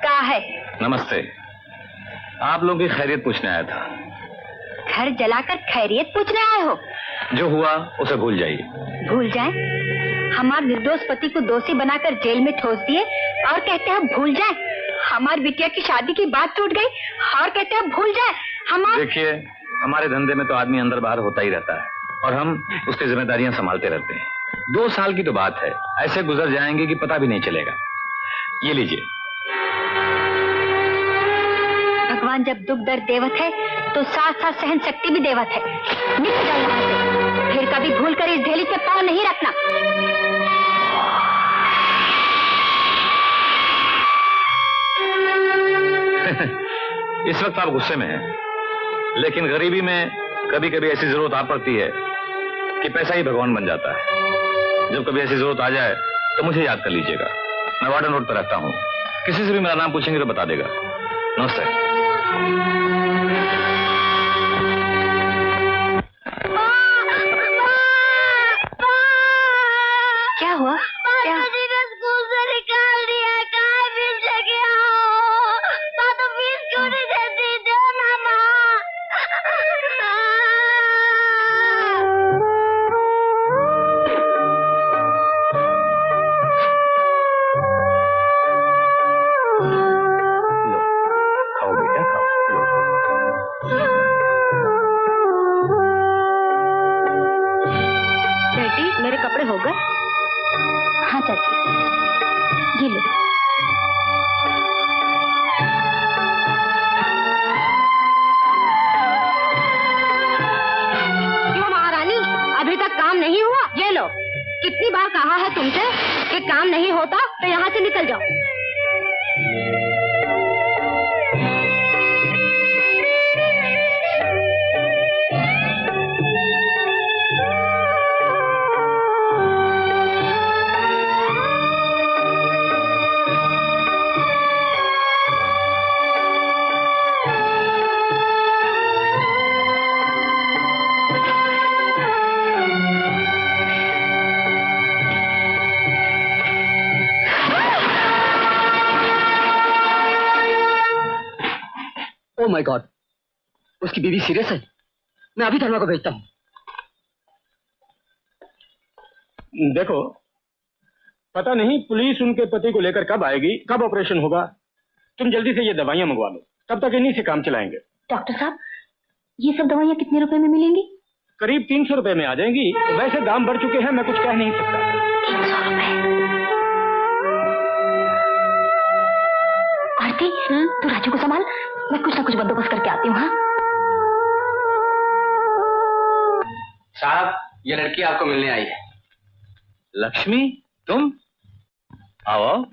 क्या है? नमस्ते, आप लोगों की खैरियत पूछने आया था। घर जलाकर खैरियत पूछने आए हो? जो हुआ उसे भूल जाइए। भूल जाए? हमारे निर्दोष पति को दोषी बनाकर जेल में ठोस दिए और कहते हैं भूल जाए। हमारी बिटिया की शादी की बात टूट गई और कहते हैं भूल जाए। हमारे देखिए, हमारे धंधे में तो आदमी अंदर बाहर होता ही रहता है और हम उसकी जिम्मेदारियां संभालते रहते हैं। 2 साल की तो बात है, ऐसे गुजर जाएंगे कि पता भी नहीं चलेगा। ये लीजिए। भगवान जब दुख दर्द देवत है तो साथ साथ सहन शक्ति भी देवत है। निकल जाओ यहाँ से, फिर कभी भूल कर इस ढेली पे पाँव नहीं रखना। इस वक्त आप गुस्से में हैं, लेकिन गरीबी में कभी कभी ऐसी जरूरत आ पड़ती है कि पैसा ही भगवान बन जाता है। जब कभी ऐसी जरूरत आ जाए तो मुझे याद कर लीजिएगा। मैं वार्डन रोड पर रहता हूँ, किसी से भी मेरा नाम पूछेंगे तो बता देगा। नमस्ते। क्या हुआ? क्या? स्कूल से निकाल दिया, कहाँ फीस लेके आओ? माँ तो फीस क्यों नहीं देती? दे ना माँ। लो, खाओ बेटा, खाओ। बेटी, मेरे कपड़े हो गए? हाँ चाची, ये लो। क्यों महारानी, अभी तक काम नहीं हुआ? ये लो। कितनी बार कहा है तुमसे कि काम नहीं होता तो यहाँ से निकल जाओ। ओह माय गॉड, उसकी बीवी सीरियस है। मैं अभी धर्मा को भेजता हूँ। देखो, पता नहीं पुलिस उनके पति को लेकर कब आएगी, कब ऑपरेशन होगा। तुम जल्दी से ये दवाइयां मंगवा लो, तब तक इन्हीं से काम चलाएंगे। डॉक्टर साहब, ये सब दवाइयाँ कितने रुपए में मिलेंगी? करीब 300 रुपए में आ जाएंगी। वैसे दाम बढ़ चुके हैं, मैं कुछ कह नहीं सकता। 300 रुपए? आरती, तू राजू को संभाल, मैं कुछ ना कुछ बंदोबस्त करके आती हूँ। हाँ साहब, ये लड़की आपको मिलने आई है। लक्ष्मी, तुम? आओ आओ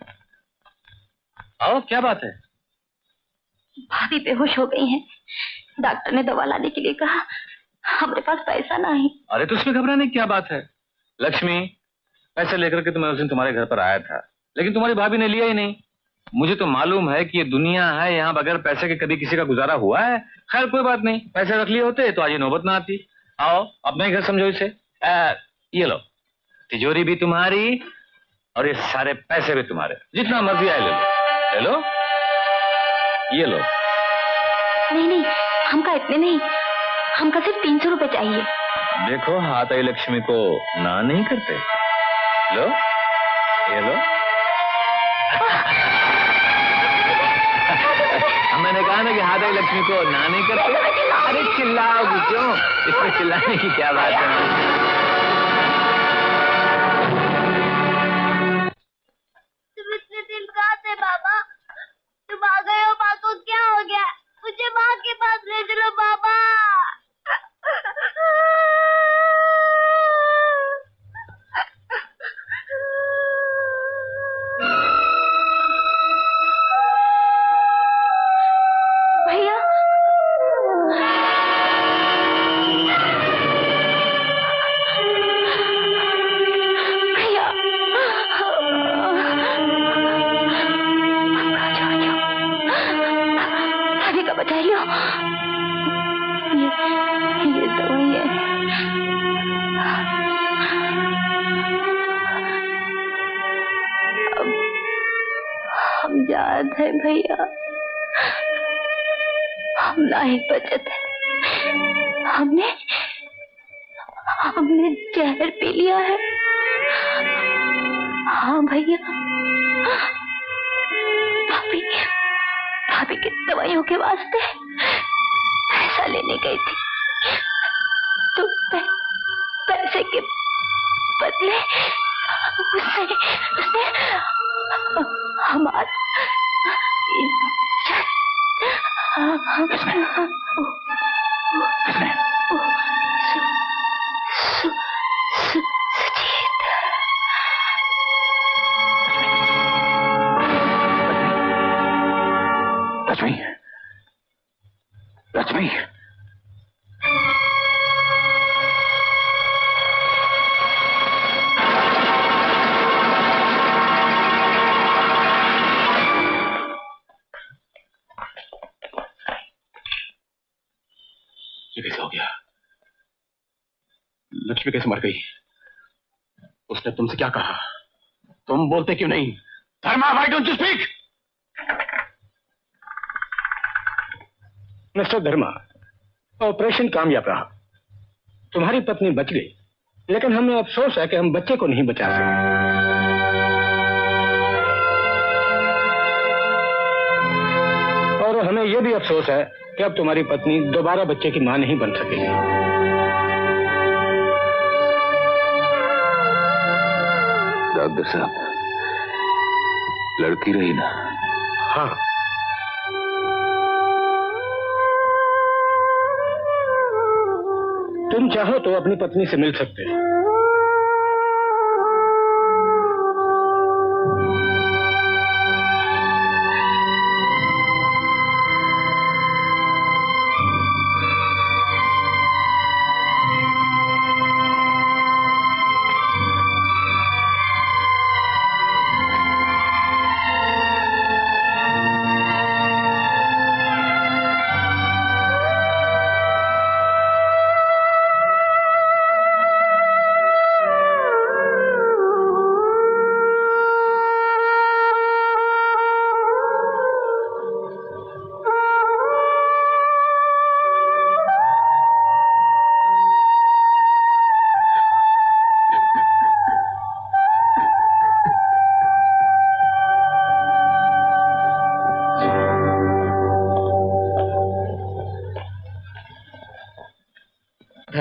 आओ, क्या बात है? भाभी बेहोश हो गई हैं। डॉक्टर ने दवा लाने के लिए कहा, हमारे पास पैसा नहीं। अरे तो उसमें घबराने की क्या बात है? लक्ष्मी, पैसे लेकर के तो मैं उस दिन तुम्हारे घर पर आया था, लेकिन तुम्हारी भाभी ने लिया ही नहीं। मुझे तो मालूम है कि ये दुनिया है, यहाँ बगैर पैसे के कभी किसी का गुजारा हुआ है। खैर कोई बात नहीं, पैसे रख लिए होते तो आज ये नौबत ना आती। आओ, अपना ही घर समझो इसे। ये लो, तिजोरी भी तुम्हारी और ये सारे पैसे भी तुम्हारे, जितना मर्जी आए ले लो। ले लो, ये लो। नहीं नहीं, हमका इतने नहीं, हमका सिर्फ 300 रुपए चाहिए। देखो, हाथ आई लक्ष्मी को ना नहीं करते। लो, ये लो। मैंने कहा ना कि हाथ आई लक्ष्मी को ना नहीं करते। अरे चिल्लाओगी क्यों? इसमें चिल्लाने की क्या बात है? तुम इतने दिन कहाँ थे बाबा? तुम आ गए हो, माँ को क्या हो गया? मुझे माँ के पास ले चलो बाबा। भैया, भैया, भाभी का बचा लो। ये दवाई है। अब हम याद है भैया, हम ना ही बचत है। हमने जहर पी लिया है। हाँ भैया, भाभी की दवाइयों के वास्ते पैसा लेने गई थी, तो पैसे के बदले उसने हमारा लक्ष्मी, लक्ष्मी, ये कैसे हो गया? लक्ष्मी कैसे मर गई? उसने तुमसे क्या कहा? तुम बोलते क्यों नहीं? Dharma, why don't you speak? Mister Dharma, operation कामयाब रहा, तुम्हारी पत्नी बच गई, लेकिन हमें अफसोस है कि हम बच्चे को नहीं बचा सके। और हमें यह भी अफसोस है कि अब तुम्हारी पत्नी दोबारा बच्चे की मां नहीं बन सकेगी। डॉक्टर साहब, लड़की रही ना? हाँ, तुम चाहो तो अपनी पत्नी से मिल सकते हो।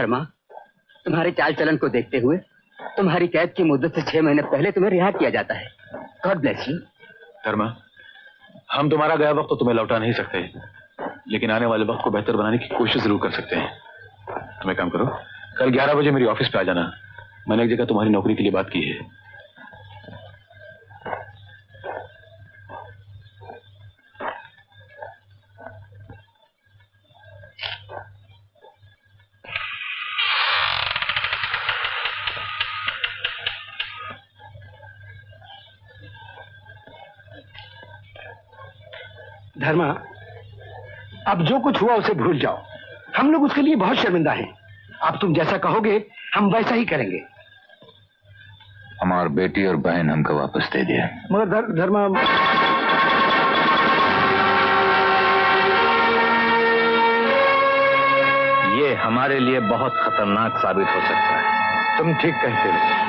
धर्मा, तुम्हारे चाल चलन को देखते हुए तुम्हारी कैद की मुद्दत से 6 महीने पहले तुम्हें रिहा किया जाता है। God bless you. धर्मा, हम तुम्हारा गया वक्त तो तुम्हें लौटा नहीं सकते, लेकिन आने वाले वक्त को बेहतर बनाने की कोशिश जरूर कर सकते हैं। तुम एक काम करो, कल 11 बजे मेरी ऑफिस पे आ जाना। मैंने एक जगह तुम्हारी नौकरी के लिए बात की है। धर्मा, अब जो कुछ हुआ उसे भूल जाओ। हम लोग उसके लिए बहुत शर्मिंदा हैं। अब तुम जैसा कहोगे हम वैसा ही करेंगे। हमारी बेटी और बहन हमको वापस दे दिया। मगर धर्मा, ये हमारे लिए बहुत खतरनाक साबित हो सकता है। तुम ठीक कहते हो।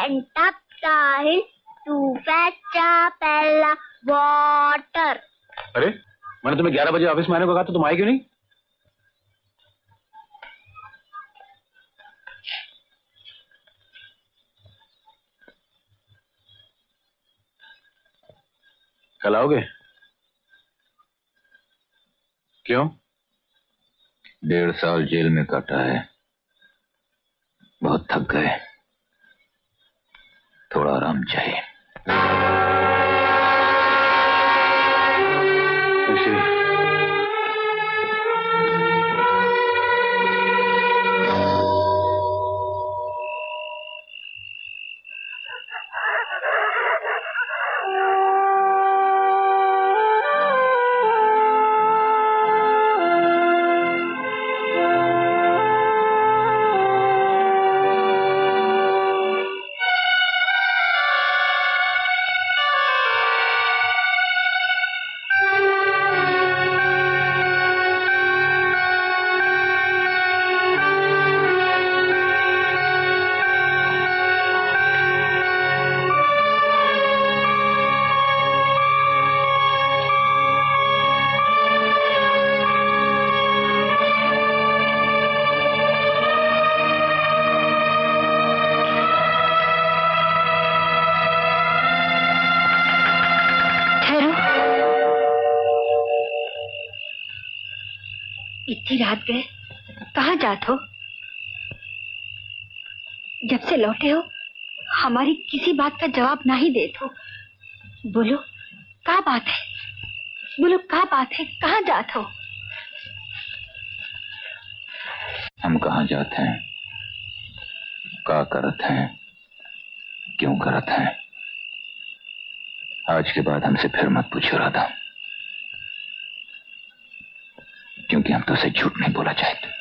went up the hill to fetch a pail of water. अरे मैंने तुम्हें 11 बजे ऑफिस में आने को कहा तो तुम आई क्यों नहीं? कल आओगे? क्यों? 1.5 साल जेल में काटा है, बहुत थक गए, थोड़ा आराम चाहिए। इतनी रात गए, कहाँ जात हो? जब से लौटे हो हमारी किसी बात का जवाब ना ही देत हो। बोलो क्या बात है, बोलो क्या बात है, कहाँ जात हो? हम कहाँ जाते हैं, क्या करत हैं, क्यों करत हैं, आज के बाद हमसे फिर मत पूछो राधा, क्योंकि कि हम तो उसे झूठ नहीं बोला चाहते।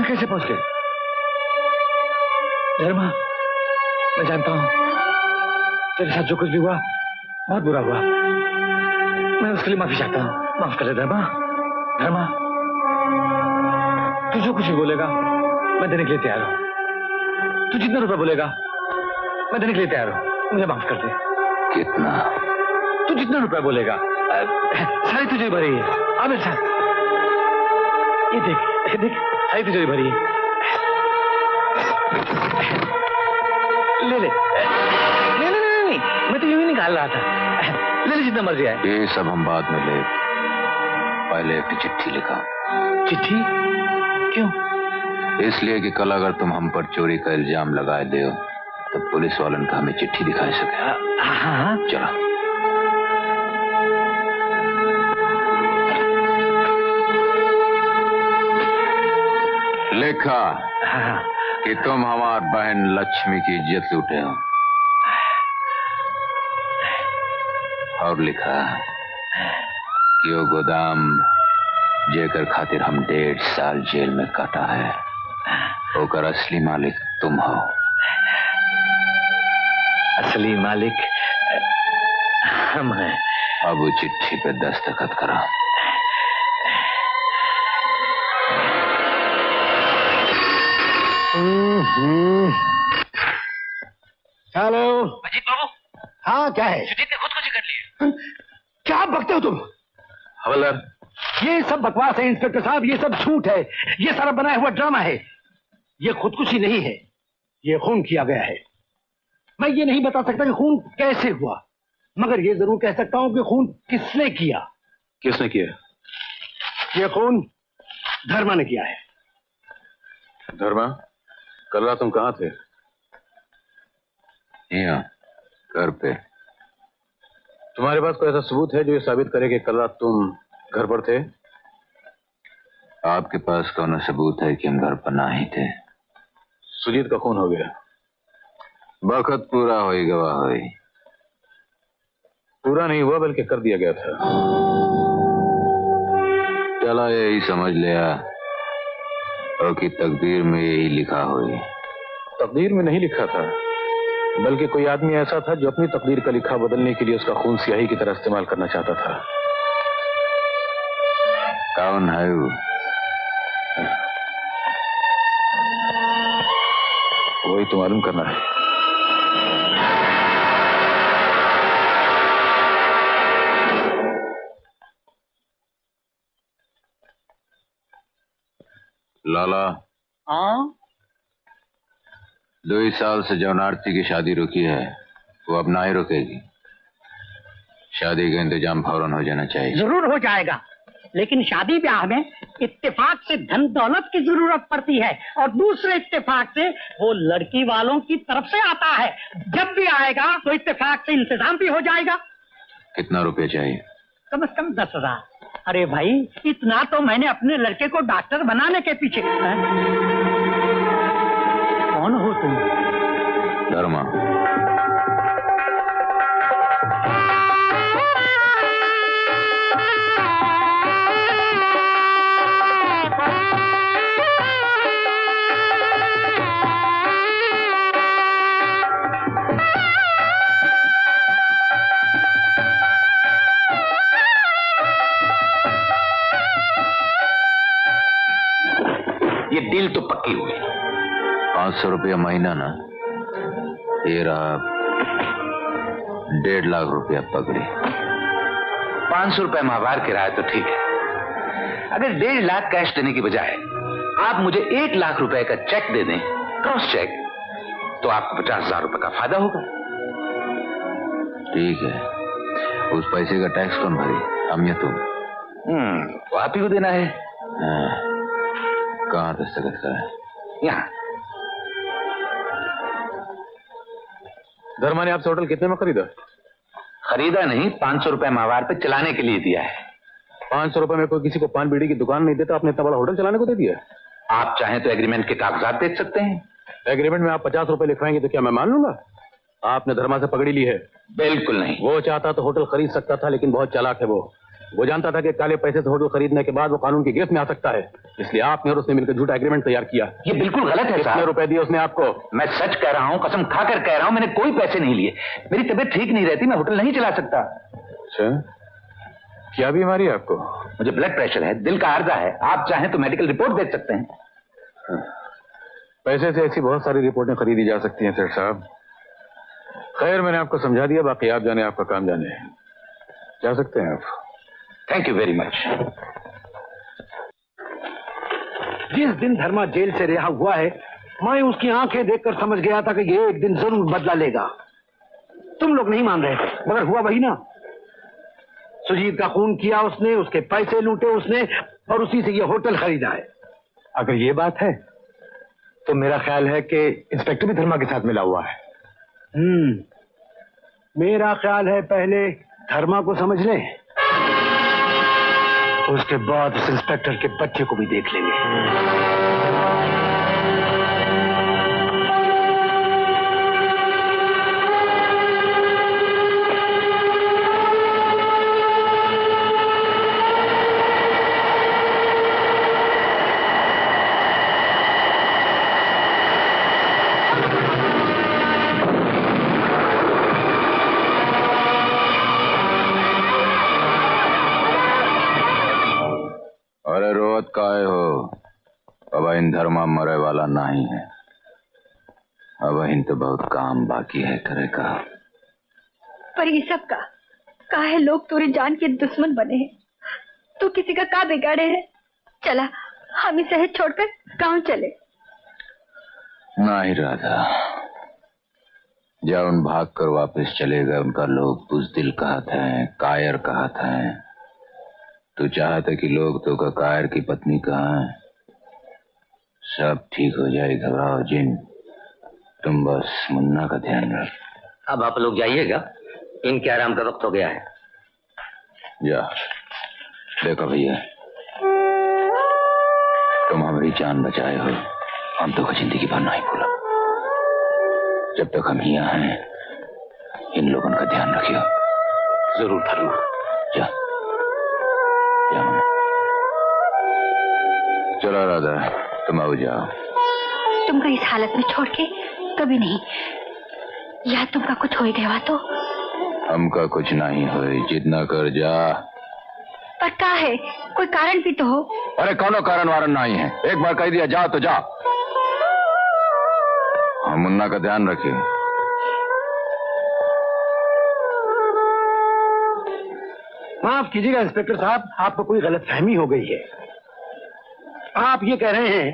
कैसे पहुंच गए? धर्मा, मैं जानता हूं तेरे साथ जो कुछ भी हुआ बहुत बुरा हुआ। मैं उसके लिए माफी चाहता हूं। माफ कर दे धर्मा। धर्मा, तू जो कुछ भी बोलेगा मैं देने के लिए तैयार हूं। तू जितना रुपया बोलेगा मैं देने के लिए तैयार हूं। मुझे माफ कर दे। कितना? तू जितना रुपया बोलेगा सारी तुझे भरी है। आ मेरे साथ, ये देख देख, सारी तुझे भरी है। ले ले ले ले ले ले, मैं तो यूं ही निकाल रहा था। ले ले जितना मर्जी आए। ये सब हम बाद में ले, पहले एक चिट्ठी लिखा। चिट्ठी? क्यों? इसलिए कि कल अगर तुम हम पर चोरी का इल्जाम लगाए दो तो पुलिस वालन का हमें चिट्ठी दिखा सके। हाँ चलो। लिखा कि तुम हमार बहन लक्ष्मी की इज्जत लूटे हो, और लिखा कि वो गोदाम जेकर खातिर हम 1.5 साल जेल में काटा है ओकर असली मालिक तुम हो। असली मालिक हम हैं। अब वो चिट्ठी पे दस्तखत करा। हेलो अजीत बाबू। हाँ, क्या है? सुजीत ने खुदकुशी कर ली है। क्या बकते हो तुम? हवलदार, ये सब बकवास है इंस्पेक्टर साहब, ये सब झूठ है, ये सारा बनाया हुआ ड्रामा है। ये खुदकुशी नहीं है, ये खून किया गया है। मैं ये नहीं बता सकता कि खून कैसे हुआ, मगर ये जरूर कह सकता हूं कि खून किसने किया। किसने किया? ये खून धर्मा ने किया है। धर्मा, कल रात तुम कहाँ थे? यहाँ घर पे। तुम्हारे पास कोई ऐसा सबूत है जो ये साबित करे कि कल रात तुम घर पर थे? आपके पास कौन सबूत है कि हम घर पर ना ही थे? सुजीत का खून हो गया। वक्त पूरा होई गवाह होई। पूरा नहीं हुआ बल्कि कर दिया गया था। चला यही समझ लिया और कि तकदीर में यही लिखा हुई। तकदीर में नहीं लिखा था, बल्कि कोई आदमी ऐसा था जो अपनी तकदीर का लिखा बदलने के लिए उसका खून स्याही की तरह इस्तेमाल करना चाहता था। कौन है वो? वही तो मालूम करना है। लाला, हाँ 2 साल से जौन आरती की शादी रुकी है वो अब ना ही रुकेगी। शादी का इंतजाम फौरन हो जाना चाहिए। जरूर हो जाएगा, लेकिन शादी ब्याह में इत्तेफाक से धन दौलत की जरूरत पड़ती है और दूसरे इत्तेफाक से वो लड़की वालों की तरफ से आता है। जब भी आएगा तो इत्तेफाक से इंतजाम भी हो जाएगा। कितना रुपया चाहिए? कम से कम 10,000। अरे भाई, इतना तो मैंने अपने लड़के को डॉक्टर बनाने के पीछे। कौन हो तुम? धर्मा। ये डील तो पक्की हुई। 500 रुपया महीना ना, ये रहा 1.5 लाख रुपया पकड़ी। 500 रुपए माहवार किराया तो ठीक है। अगर 1.5 लाख कैश देने की बजाय आप मुझे 1 लाख रुपए का चेक दे दें, क्रॉस चेक, तो आपको 50,000 रुपए का फायदा होगा। ठीक है, उस पैसे का टैक्स कौन भरी, हम या तुम? वो आप ही को देना है। कहाँ दस्तखत का है? यहाँ। धर्मा ने आपसे होटल कितने में खरीदा? खरीदा नहीं, 500 रुपए माहवार पे चलाने के लिए दिया है। 500 रुपए में कोई किसी को पान बीड़ी की दुकान नहीं देता, आपने इतना बड़ा होटल चलाने को दे दिया? आप चाहें तो एग्रीमेंट के कागजात देख सकते हैं। एग्रीमेंट में आप 50 रुपए लिखवाएंगे तो क्या मैं मान लूंगा? आपने धर्मा से पकड़ी ली है? बिल्कुल नहीं। वो चाहता तो होटल खरीद सकता था, लेकिन बहुत चालाक है वो जानता था कि काले पैसे से होटल खरीदने के बाद वो कानून की गिरफ्त में आ सकता है, इसलिए आपने और उसने मिलकर झूठा एग्रीमेंट तैयार किया। ये बिल्कुल गलत है। कितने रुपए दिए उसने आपको? मैं सच कह रहा हूँ, कसम खाकर कह रहा हूँ, मैंने कोई पैसे नहीं लिए। मेरी तबीयत ठीक नहीं रहती, मैं होटल नहीं चला सकता। अच्छा, क्या बीमारी है आपको? मुझे ब्लड प्रेशर है, दिल का आर्जा है। आप चाहें तो मेडिकल रिपोर्ट देख सकते हैं। पैसे से ऐसी बहुत सारी रिपोर्टें खरीदी जा सकती हैं सेठ साहब। खैर, मैंने आपको समझा दिया, बाकी आप जाने, आपका काम जाने। जा सकते हैं आप। Thank you very much. जिस दिन धर्मा जेल से रिहा हुआ है, मैं उसकी आंखें देखकर समझ गया था कि ये एक दिन जरूर बदला लेगा। तुम लोग नहीं मान रहे थे, मगर हुआ वही ना। सुजीत का खून किया उसने, उसके पैसे लूटे उसने, और उसी से ये होटल खरीदा है। अगर ये बात है तो मेरा ख्याल है कि इंस्पेक्टर भी धर्मा के साथ मिला हुआ है। मेरा ख्याल है पहले धर्मा को समझ ले, उसके बाद उस इंस्पेक्टर के बच्चे को भी देख लेंगे। अरे रोत काहे हो? अब इन धर्मा मरे वाला नहीं है। अब इन तो बहुत काम बाकी है करे का। पर ये सब का है, लोग तेरी जान के दुश्मन बने हैं। तू किसी का का बिगाड़े है? चला, हम इस शहर छोड़कर गांव चले। नहीं राधा, जब उन भाग कर वापस चले गए, उनका लोग बुज़दिल कहत हैं, कायर कहत हैं। तू चाहता कि लोग तो का कायर की पत्नी कहाँ है? सब ठीक हो जाए, घबराओ जिन। तुम बस मुन्ना का ध्यान रख। अब आप लोग जाइएगा, इनके आराम का वक्त हो गया है। जा, देखो भैया, तुम हमारी जान बचाए हो, हम तो जिंदगी भर नहीं भूला। जब तक हम यहाँ हैं, इन लोगों का ध्यान रखियो। जरूर धर्मा। जा, चलो राधा, तुम आओ, जाओ। तुमको इस हालत में छोड़ के कभी नहीं। या तुमका कुछ हो गया तो? हमका कुछ नहीं हो, जितना कर जा। पर का है, कोई कारण भी तो हो। अरे कोनो कारण वारण नहीं है, एक बार कह दिया जा तो जा। हम मुन्ना का ध्यान रखिए। माफ कीजिएगा इंस्पेक्टर साहब, आपको कोई गलतफहमी हो गई है। आप ये कह रहे हैं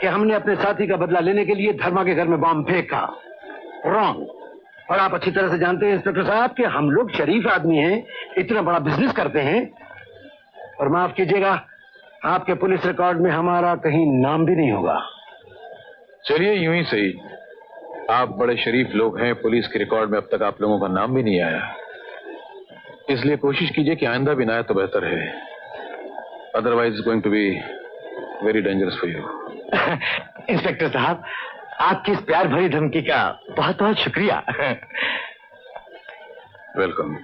कि हमने अपने साथी का बदला लेने के लिए धर्मा के घर में बॉम्ब फेंका। रॉन्ग। और आप अच्छी तरह से जानते हैं इंस्पेक्टर साहब कि हम लोग शरीफ आदमी हैं, इतना बड़ा बिजनेस करते हैं। और माफ कीजिएगा, आपके पुलिस रिकॉर्ड में हमारा कहीं नाम भी नहीं होगा। चलिए यूं ही सही, आप बड़े शरीफ लोग हैं, पुलिस के रिकॉर्ड में अब तक आप लोगों का नाम भी नहीं आया, इसलिए कोशिश कीजिए कि आइंदा भी ना आए तो बेहतर है। Otherwise it's going to be very dangerous for you. Inspector साहब, आपकी इस प्यार भरी धमकी का बहुत बहुत शुक्रिया। वेलकम।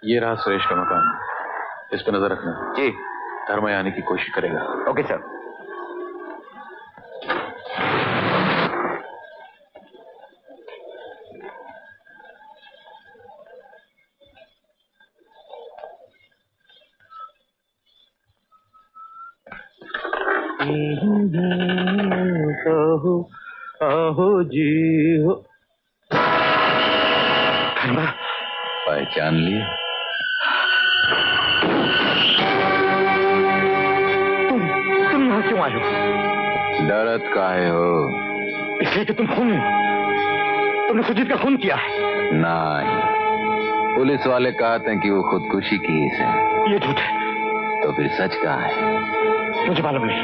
ये रहा सुरेश का मकान, इस पर नजर रखना। जी। धर्मा आने की कोशिश करेगा। Okay sir. आहो जी हो। धर्मा, पहचान लिए? तुम यहाँ क्यों आए हो? डरत काहे हो? इसलिए कि तुमने सुजीत का खून किया है। नहीं, पुलिस वाले कहते हैं कि वो खुदकुशी की है। ये झूठ है। तो फिर सच कहा है? मुझे मालूम नहीं,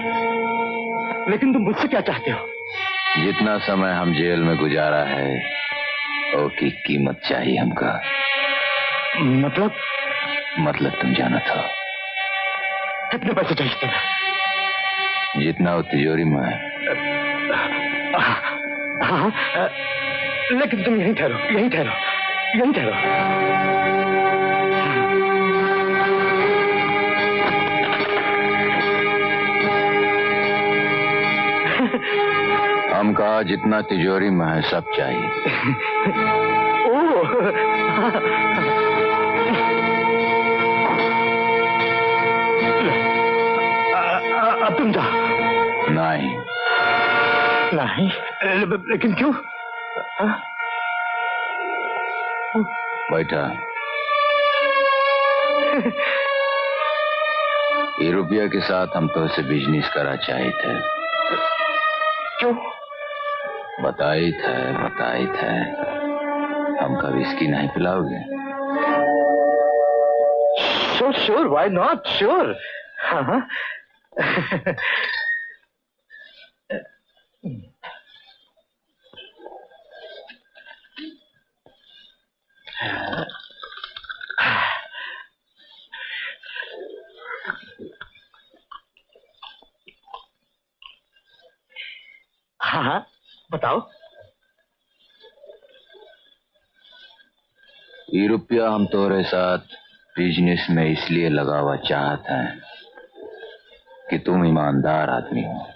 लेकिन तुम मुझसे क्या चाहते हो? जितना समय हम जेल में गुजारा है, उसकी कीमत चाहिए हमका। मतलब तुम जाना था। कितने पैसे चाहिए तुम्हें? जितना वो तिजोरी में है। हाँ, लेकिन तुम यहीं ठहरो, यहीं ठहरो, यहीं ठहरो। हम कहा जितना तिजोरी में है सब चाहिए। अब तुम जा। नहीं। नहीं? लेकिन क्यों? बैठा। ये रुपया के साथ हम तो उसे बिजनेस करा चाहिए थे। क्यों? बताई थे हमका विस्की नहीं पिलाओगे? Sure, why not, sure. हाँ। हाँ, बताओ। ये रुपया हम तुम्हारे साथ बिजनेस में इसलिए लगावा चाहते हैं कि तुम ईमानदार आदमी हो।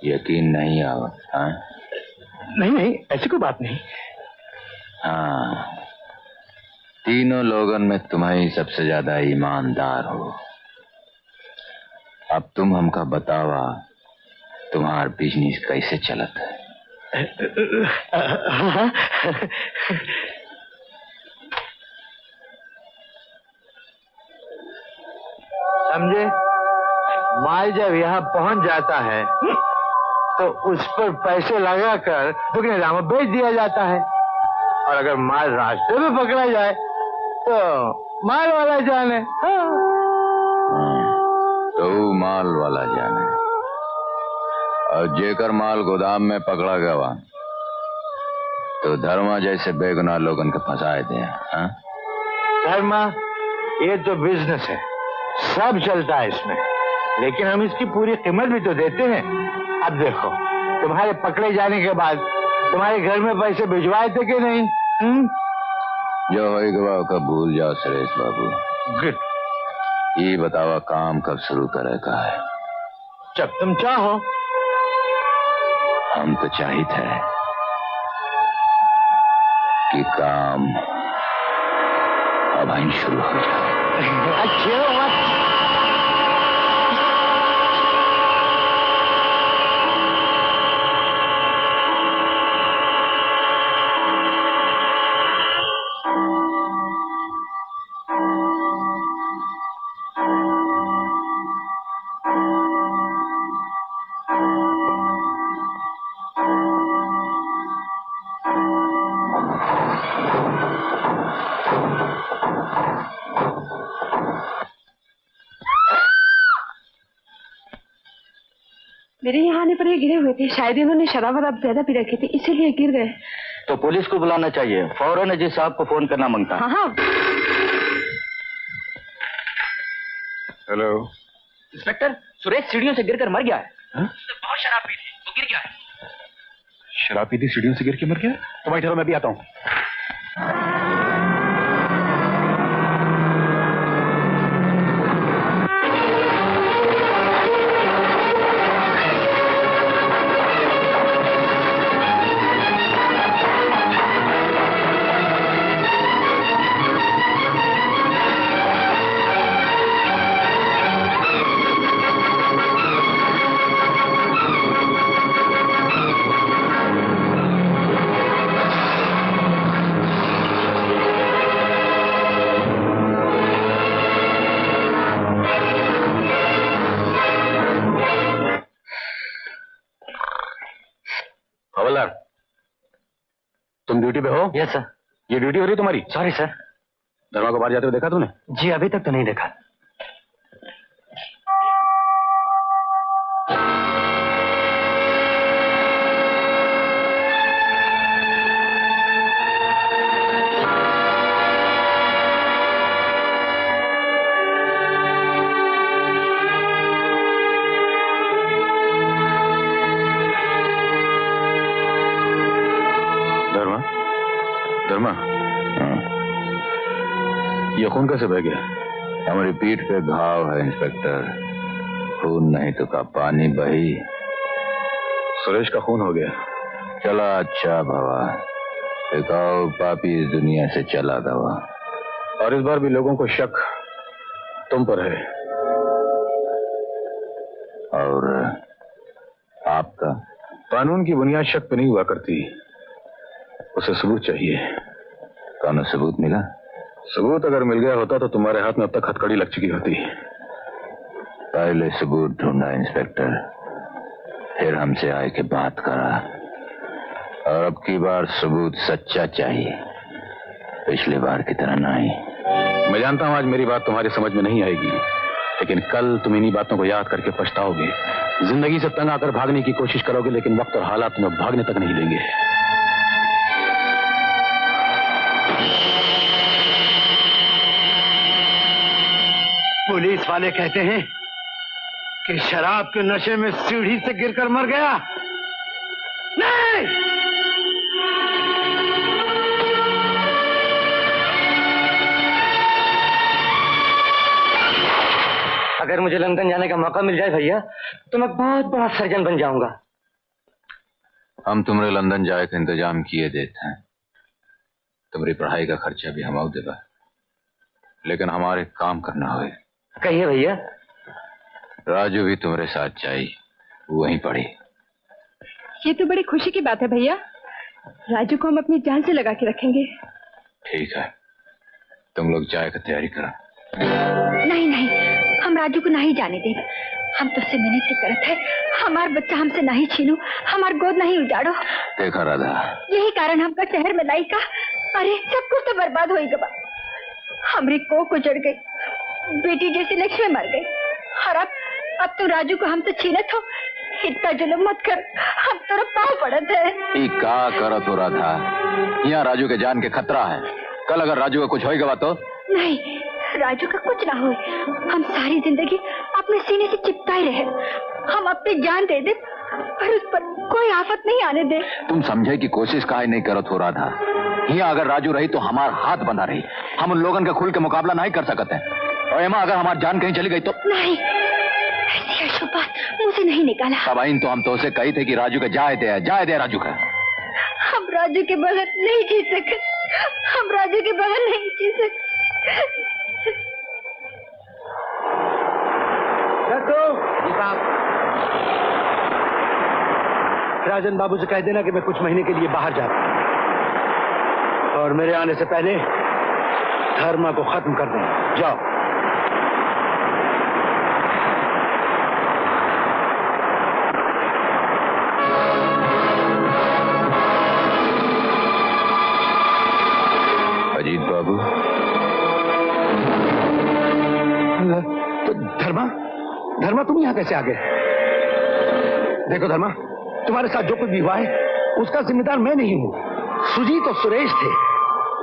यकीन नहीं आवत? हाँ? नहीं, ऐसी कोई बात नहीं। हाँ, तीनों लोगन में तुम्हारी सबसे ज्यादा ईमानदार हो। अब तुम हमका बतावा तुम्हार बिजनेस कैसे चलत है? समझे, माल जब यहाँ पहुंच जाता है तो उस पर पैसे लगाकर दुगने दाम में बेच दिया जाता है, और अगर माल रास्ते में पकड़ा जाए तो माल वाला जाने। तो माल वाला जाने, और जेकर माल गोदाम में पकड़ा गया तो धर्मा जैसे बेगुनाह लोगन के फंसाए दे। हाँ? धर्मा, ये तो बिजनेस है, सब चलता है इसमें, लेकिन हम इसकी पूरी कीमत भी तो देते हैं। अब देखो, तुम्हारे पकड़े जाने के बाद तुम्हारे घर में पैसे भिजवाए थे कि नहीं? जो होगा का भूल जाओ सुरेश बाबू। गुड। ये बतावा काम कब शुरू करे का है? जब तुम चाहो। हम तो चाहिए थे कि काम अब ही शुरू हो जाए। अच्छा मेरे यहाँ आने पर ये गिरे हुए थे, शायद इन्होंने शराब वराब ज्यादा पी रखी थी, इसीलिए गिर गए। तो पुलिस को बुलाना चाहिए, फौरन जी साहब को फोन करना मांगता। हाँ हाँ। हेलो इंस्पेक्टर, सुरेश सीढ़ियों से गिरकर मर गया है। बहुत शराब पी थी, वो गिर गया है। शराब पी थी, सीढ़ियों से गिर के मर गया? तो भाई ठहरो, मैं भी आता हूँ। हवलदार, तुम ड्यूटी पे हो? Yes sir. ये ड्यूटी हो रही तुम्हारी? Sorry sir. धर्मा को बाहर जाते हुए देखा तूने? जी अभी तक तो नहीं देखा। धर्मा, ये खून कैसे बह गया? हमारी पीठ पे घाव है इंस्पेक्टर, खून नहीं तो का पानी बही। सुरेश का खून हो गया। चला अच्छा भवा, एकाओ पापी इस दुनिया से चला गवा। और इस बार भी लोगों को शक तुम पर है। और आपका? कानून की बुनियाद शक पे नहीं हुआ करती, उसे सबूत चाहिए। कौन सबूत मिला? सबूत अगर मिल गया होता तो तुम्हारे हाथ में अब तक हथकड़ी लग चुकी होती। पहले सबूत ढूंढा इंस्पेक्टर, फिर हमसे आए के बात करा, और अब की बार सबूत सच्चा चाहिए, पिछली बार की तरह नहीं। मैं जानता हूं आज मेरी बात तुम्हारी समझ में नहीं आएगी, लेकिन कल तुम इन्हीं बातों को याद करके पछताओगे। जिंदगी से तंग आकर भागने की कोशिश करोगे, लेकिन वक्त और हालात तुम्हें भागने तक नहीं देंगे। पुलिस वाले कहते हैं कि शराब के नशे में सीढ़ी से गिरकर मर गया। नहीं! अगर मुझे लंदन जाने का मौका मिल जाए भैया, तो मैं बहुत बड़ा सर्जन बन जाऊंगा। हम तुम्हारे लंदन जाए का इंतजाम किए देते हैं, तुम्हारी पढ़ाई का खर्चा भी हम देगा, लेकिन हमारे काम करना होगा। कहिए भैया। राजू भी तुम्हारे साथ चाहिए, वहीं पढ़ी। ये तो बड़ी खुशी की बात है भैया, राजू को हम अपनी जान से लगा के रखेंगे। ठीक है, तुम लोग चाय की तैयारी करो। नहीं नहीं, हम राजू को नहीं जाने देंगे। हम तुझसे मिन्नत करते हैं, हमार बच्चा हमसे नहीं छीनो, हमार गोद नहीं उजाड़ो। देखा राधा, यही कारण हमका शहर में लाई का। अरे सब कुछ तो बर्बाद हो गया, हमारी कोख उजड़ गई, बेटी जैसी लक्ष्मी मर गई, और अब तो राजू को हमसे छीनत हो। इतना जुल्म मत कर, हम तेरे पाँव पड़त है। का करो तो राधा, यहाँ राजू के जान के खतरा है। कल अगर राजू का कुछ होगा तो? नहीं, राजू का कुछ ना हो। हम सारी जिंदगी अपने सीने से चिपकाए रहे, हम अपनी जान दे दे पर उस पर कोई आफत नहीं आने दे। तुम समझे कि कोशिश काहे नहीं करो तो राधा? यहाँ अगर राजू रही तो हमारा हाथ बंधा रही, हम उन लोगन के खुल के मुकाबला नहीं कर सकते हैं। और एमा अगर हमारी जान कहीं चली गई तो नहीं, ऐसी अशुभ बात मुझे नहीं निकाला। तबाइन तो हम तो उसे कही थे कि राजू के जाए दे राजू का। हम राजू के बगैर नहीं जी सकते, हम राजू के बगैर नहीं जी सकते। राजन बाबू से कह देना कि मैं कुछ महीने के लिए बाहर जाता हूं और मेरे आने से पहले धर्मा को खत्म कर दें। जाओ। अजीत बाबू। तो धर्मा तुम यहाँ कैसे आ गए? देखो धर्मा, तुम्हारे साथ जो कुछ भी हुआ है उसका जिम्मेदार मैं नहीं हूँ, सुजीत और सुरेश थे।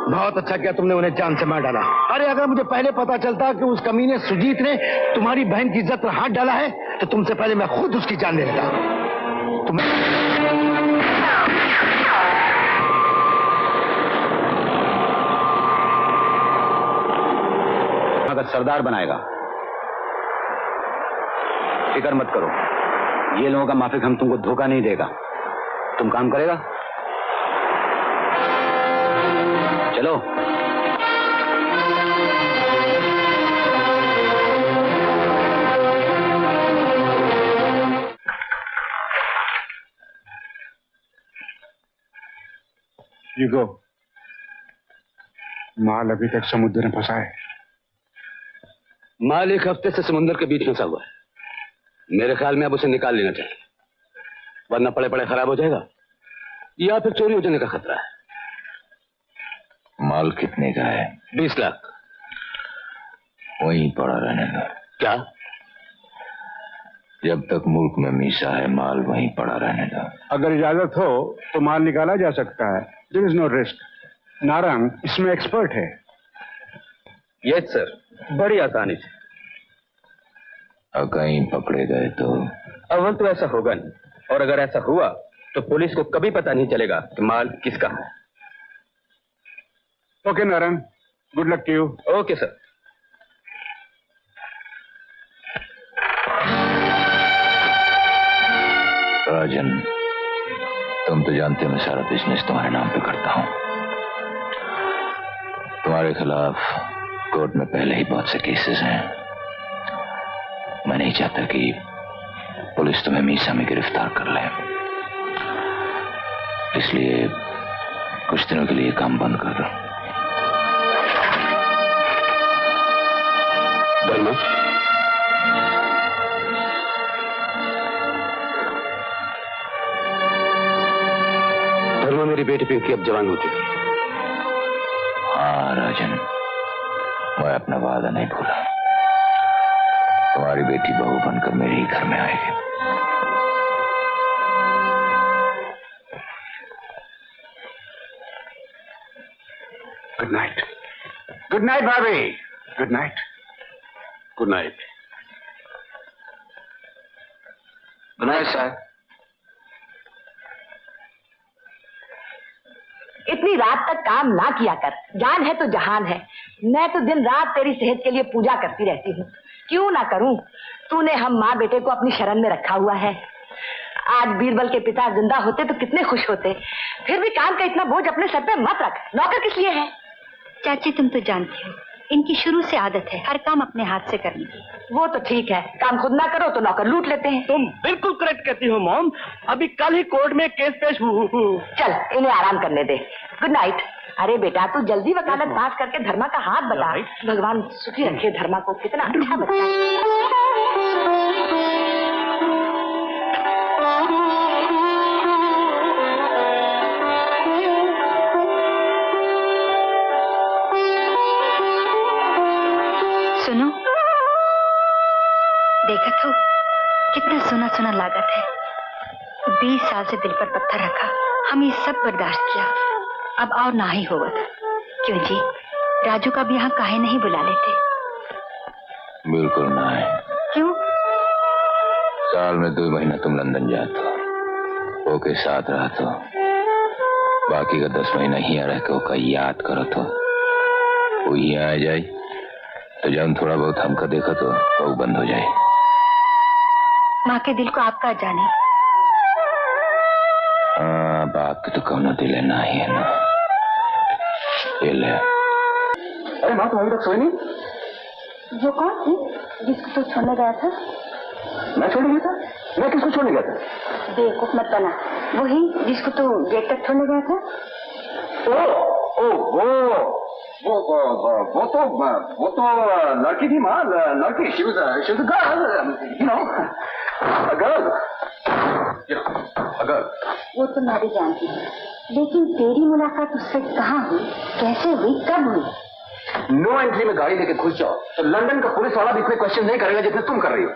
बहुत अच्छा किया तुमने उन्हें जान से मार डाला। अरे अगर मुझे पहले पता चलता कि उस कमीने सुजीत ने तुम्हारी बहन की इज्जत पर हाथ डाला है तो तुमसे पहले मैं खुद उसकी जान ले लेता। अगर सरदार बनाएगा, फिक्र मत करो, ये लोगों का माफिक हम तुमको धोखा नहीं देगा। तुम काम करेगा? चलो। You go. माल अभी तक समुद्र में फंसा है। माल एक हफ्ते से समुद्र के बीच फंसा हुआ है। मेरे ख्याल में अब उसे निकाल लेना चाहिए, वरना पड़े पड़े खराब हो जाएगा या फिर चोरी हो जाने का खतरा है। माल कितने का है? 20 लाख। वहीं पड़ा रहने दो। क्या? जब तक मुल्क में मीसा है माल वहीं पड़ा रहने दो। अगर इजाजत हो तो माल निकाला जा सकता है। There is no risk. Narang इसमें एक्सपर्ट है। यस सर, बड़ी आसानी से। और कहीं पकड़े गए तो? अव्वल तो ऐसा होगा नहीं, और अगर ऐसा हुआ तो पुलिस को कभी पता नहीं चलेगा कि माल किसका है। Okay Narang, good luck to you. Okay sir. Rajan, तुम तो जानते हो मैं सारा बिजनेस तुम्हारे नाम पे करता हूं। तुम्हारे खिलाफ कोर्ट में पहले ही बहुत से केसेस हैं। मैं नहीं चाहता कि पुलिस तुम्हें मीसा में गिरफ्तार कर ले, इसलिए कुछ दिनों के लिए काम बंद कर दो। धर्मा, धर्मा मेरी बेटी पिंकी अब जवान हो चुकी है। हाँ राजन, मैं अपना वादा नहीं भूला। तुम्हारी बेटी बहू बनकर मेरे ही घर में आएगी। Good night. गुड नाइट भाभी। Good night. Good night. Good night sir. इतनी रात तक काम ना किया कर, जान है तो जहान है। मैं तो दिन रात तेरी सेहत के लिए पूजा करती रहती हूँ, क्यों ना करूं। तूने हम माँ बेटे को अपनी शरण में रखा हुआ है। आज बीरबल के पिता जिंदा होते तो कितने खुश होते। फिर भी काम का इतना बोझ अपने सर पे मत रख। नौकर किस लिए है? चाची तुम तो जानती हो, इनकी शुरू से आदत है हर काम अपने हाथ से करने की। वो तो ठीक है, काम खुद ना करो तो नौकर लूट लेते हैं। तुम बिल्कुल करेक्ट कहती हो मॉम। अभी कल ही कोर्ट में केस पेश हुआ। चल इन्हें आराम करने दे। Good night. अरे बेटा तू जल्दी वकालत पास करके धर्मा का हाथ बता। भगवान सुखी रखे धर्मा को, कितना अच्छा बच्चा। सुनो, देखा तो कितना सोना सोना लागत है। 20 साल से दिल पर पत्थर रखा, हम ये सब बर्दाश्त किया, अब और ना ही होगा। क्यों जी, राजू का भी यहाँ काहे नहीं बुला लेते? बिल्कुल ना है। क्यों? साल में 2 महीना तुम लंदन जाते हो, वो के साथ रहा तो बाकी का 10 महीना ही रह के ओका याद करो तो वो ही आ जाए तो जब थोड़ा बहुत हमका देखो तो वो बंद हो जाए। माँ के दिल को आप का जाने। हाँ, बाप के तो कौनो दिल है ना ही है ना। ये ले। अरे माँ, तुम अभी तक सोई नहीं? वो कौन थी जिसको तू छोड़ने गया था? मैं छोड़ने गया था? मैं किसको छोड़ने गया था? बेवकूफ मत बना। वही जिसको तू गेट तक छोड़ने गया था? वो तो लड़की थी माँ, लड़की। she was a girl, you know, a girl. वो तो मैं भी जानती हूँ, लेकिन तेरी मुलाकात उससे कहाँ हुई, कैसे हुई, कब हुई? नो एंट्री में गाड़ी लेके घुस जाओ तो लंदन का पुलिस वाला भी इतने क्वेश्चन नहीं करेगा जितने तुम कर रही हो।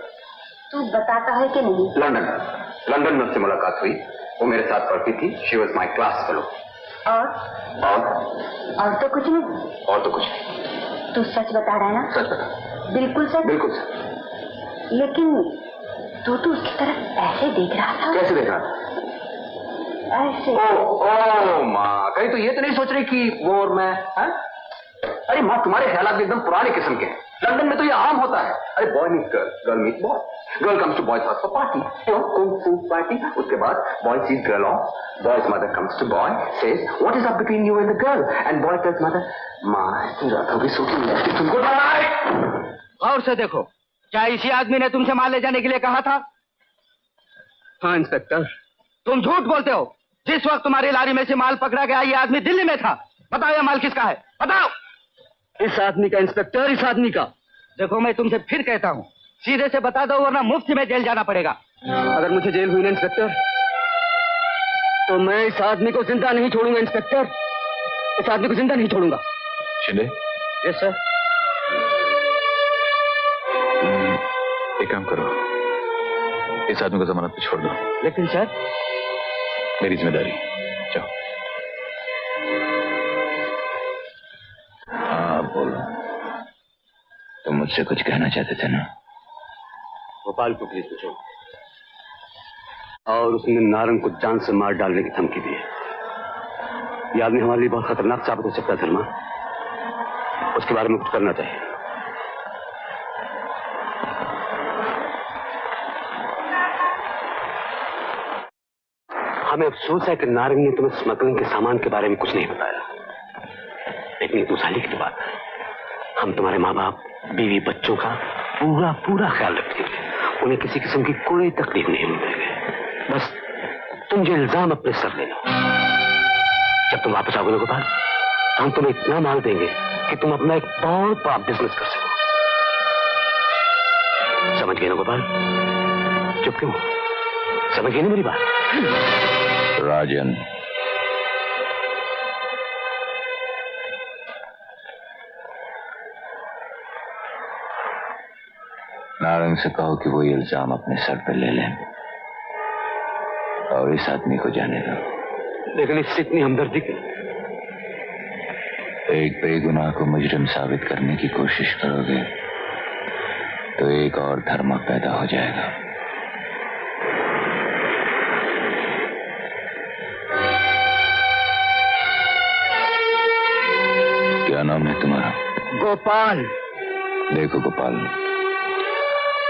तू बताता है कि नहीं? लंदन में उससे मुलाकात हुई। वो मेरे साथ पढ़ती थी। She was my class fellow. और तो कुछ नहीं? और तो कुछ नहीं। तू सच बता रहा है ना? सच बता। बिल्कुल सच? बिल्कुल सच। लेकिन तू तो उसकी तरफ ऐसे देख रहा था। कैसे देख रहा? ऐसे। ओ माँ, कहीं तो ये तो नहीं सोच रही कि वो और मैं? अरे माँ, तुम्हारे ख्यालात भी एकदम पुराने किस्म के हैं। लंदन में तो ये आम होता है। अरे boy meet girl, girl meet boy, girl comes to boy's house for party, kung fu party. उसके बाद boy sees girl off, boy's mother comes to boy, says what is up between you and the girl, and boy tells mother, माँ इतनी रातों की शूटिंग है, तुमको और से देखो, क्या इसी आदमी ने तुमसे माल ले जाने के लिए कहा था? हाँ इंस्पेक्टर। तुम झूठ बोलते हो। जिस वक्त तुम्हारी लारी में से माल पकड़ा गया, ये आदमी दिल्ली में था। बताओ ये माल किसका है, बताओ। इस आदमी का इंस्पेक्टर, इस आदमी का। देखो मैं तुमसे फिर कहता हूँ, सीधे से बता दो वरना मुफ्त में जेल जाना पड़ेगा। अगर मुझे जेल हुई ना इंस्पेक्टर, तो मैं इस आदमी को जिंदा नहीं छोड़ूंगा इंस्पेक्टर, इस आदमी को जिंदा नहीं छोड़ूंगा। शिंदे। Yes sir. एक काम करो, इस आदमी को जमानत पे छोड़ दो। लेकिन सर, मेरी जिम्मेदारी। जाओ। हाँ बोलो, तुम मुझसे कुछ कहना चाहते थे ना? गोपाल को प्लीज पूछो। और उसने नारंग को जान से मार डालने की धमकी दी है। यह आदमी हमारे लिए बहुत खतरनाक साबित हो सकता है धर्मा, उसके बारे में कुछ करना चाहिए। हमें अफसोस है कि नारंग ने तुम्हें स्मगलिंग के सामान के बारे में कुछ नहीं बताया, लेकिन ये दूसरी की बात है। हम तुम्हारे माँ बाप, बीवी, बच्चों का पूरा पूरा ख्याल रखेंगे, उन्हें किसी किस्म की कोई तकलीफ नहीं होने देंगे। बस तुम जो इल्जाम अपने सर ले लो। जब तुम वापस आओगे ना गोपाल, हम तुम्हें इतना माल देंगे कि तुम अपना एक बहुत बड़ा बिजनेस कर सको। समझ गए ना गोपाल? चुप क्यों? समझ गए ना मेरी बात? राजन, नारंग से कहो कि वो इल्जाम अपने सर पे ले लें और इस आदमी को जाने दो। लेकिन इससे इतनी हमदर्दी क्यों? एक बेगुनाह को मुजरिम साबित करने की कोशिश करोगे तो एक और धर्म पैदा हो जाएगा। क्या नाम है तुम्हारा? गोपाल। देखो गोपाल,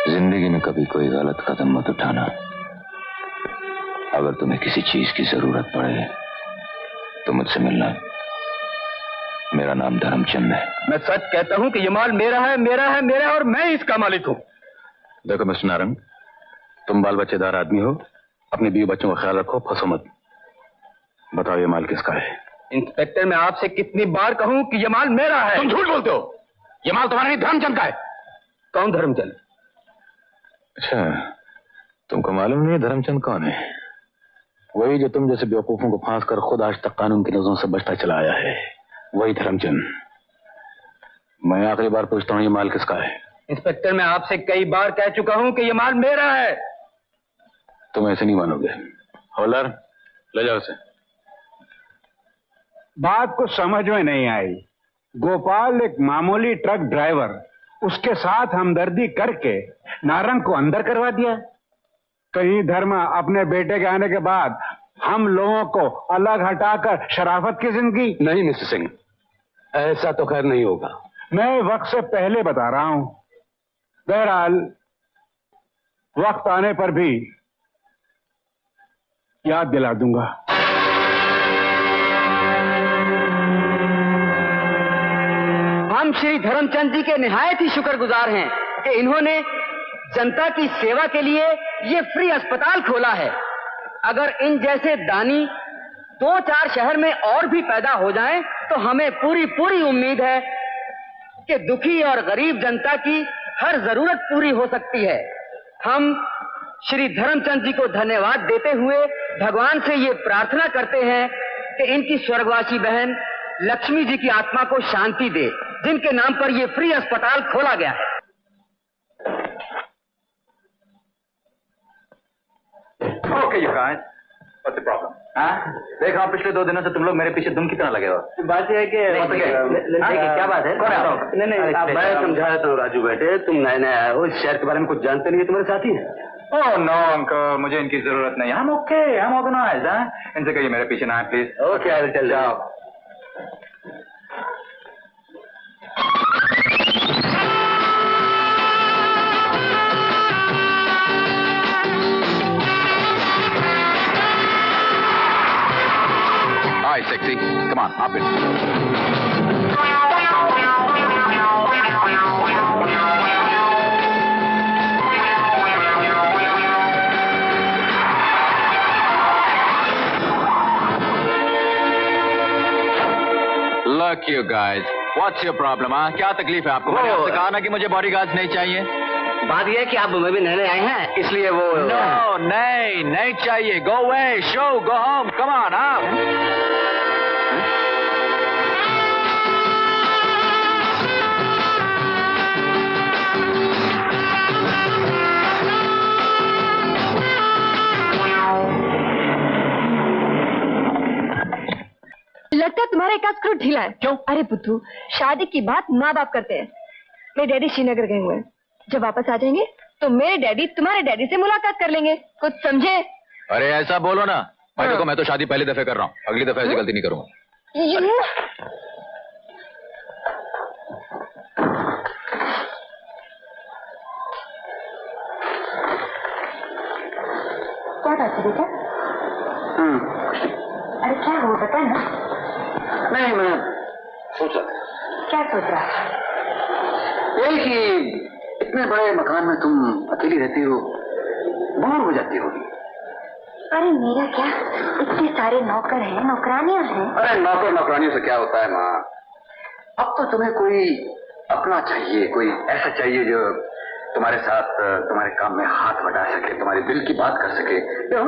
जिंदगी में कभी कोई गलत कदम मत उठाना। अगर तुम्हें किसी चीज की जरूरत पड़े तो मुझसे मिलना। मेरा नाम धर्मचंद है। मैं सच कहता हूं कि ये माल मेरा है, मेरा है, मेरा है और मैं इसका मालिक हूं। देखो मिस्टर नारंग, तुम बाल बच्चेदार आदमी हो, अपने बीवी बच्चों का ख्याल रखो, फंसो मत। बताओ ये माल किसका है? इंस्पेक्टर, मैं आपसे कितनी बार कहूं कि ये माल मेरा है? तुम झूठ बोलते हो। ये माल तुम्हारा नहीं, धर्मचंद का है। कौन धर्मचंद? अच्छा, तुमको मालूम नहीं धर्मचंद कौन है? वही जो तुम जैसे बेवकूफों को फांस कर खुद आज तक कानून की नजरों से बचता चला आया है, वही धर्मचंद। मैं आखिरी बार पूछता हूँ, ये माल किसका है? इंस्पेक्टर, मैं आपसे कई बार कह चुका हूं कि ये माल मेरा है। तुम ऐसे नहीं मानोगे। हवलदार, ले जाओ उसे। बात को समझ में नहीं आई। गोपाल एक मामूली ट्रक ड्राइवर, उसके साथ हमदर्दी करके नारंग को अंदर करवा दिया। कहीं धर्मा अपने बेटे के आने के बाद हम लोगों को अलग हटाकर शराफत की जिंदगी? नहीं मिस्टर सिंह, ऐसा तो खैर नहीं होगा। मैं वक्त से पहले बता रहा हूं। बहरहाल वक्त आने पर भी याद दिला दूंगा। हम श्री धर्मचंद जी के निहायत ही शुक्रगुजार हैं कि इन्होंने जनता की सेवा के लिए ये फ्री अस्पताल खोला है। अगर इन जैसे दानी 2-4 शहर में और भी पैदा हो जाएं, तो हमें पूरी उम्मीद है कि दुखी और गरीब जनता की हर जरूरत पूरी हो सकती है। हम श्री धर्मचंद जी को धन्यवाद देते हुए भगवान से ये प्रार्थना करते हैं कि इनकी स्वर्गवासी बहन लक्ष्मी जी की आत्मा को शांति दे, जिनके नाम पर ये फ्री अस्पताल खोला गया है। Okay you guys, what's the problem? हाँ, देखो पिछले 2 दिनों से तुम लोग मेरे पीछे दुम की तरह लगे हो। बात यह है कि क्या बात है? नहीं, मैं समझा देता हूँ राजू बेटे, तुम नए नए आए हो, इस शहर के बारे में कुछ जानते नहीं, तुम्हारे साथी हैं। ओह नो अंकल, मुझे इनकी जरूरत नहीं है। हम ओके, हम ऑर्गेनाइज्ड हैं। इनसे कहिए मेरे पीछे ना आए प्लीज। ओके, चल जाओ। Hi, sexy. Come on, hop in. Look, you guys. What's your problem, हाँ? क्या तकलीफ है आपको? मैंने आपसे कहा ना कि मुझे बॉडीगार्ड्स नहीं चाहिए। बात यह है कि आप मुंबई में नए आए हैं, इसलिए वो No, नहीं चाहिए। Go away, show, go home. Come on, हाँ? लगता है तुम्हारा एक स्क्रू ढीला है। क्यों? अरे बुद्धू, शादी की बात माँ बाप करते हैं। मेरे डैडी श्रीनगर गए हुए हैं, जब वापस आ जाएंगे तो मेरे डैडी तुम्हारे डैडी से मुलाकात कर लेंगे। कुछ समझे? अरे ऐसा बोलो ना। भाई देखो, मैं तो शादी पहली दफे कर रहा हूँ, अगली दफे ऐसी गलती नहीं करूंगा। क्या बात है बेटा? अरे क्या हुआ, बता ना। नहीं, मैं सोच रहा था। क्या सोच रहा था? यही कि इतने बड़े मकान में तुम अकेली रहती हो, बोर हो जाती होगी। अरे मेरा क्या, इतने सारे नौकर हैं, नौकरानियां हैं। अरे नौकर नौकरानियों से क्या होता है माँ? अब तो तुम्हें कोई अपना चाहिए, कोई ऐसा चाहिए जो तुम्हारे साथ तुम्हारे काम में हाथ बटा सके, तुम्हारे दिल की बात कर सके। क्यों?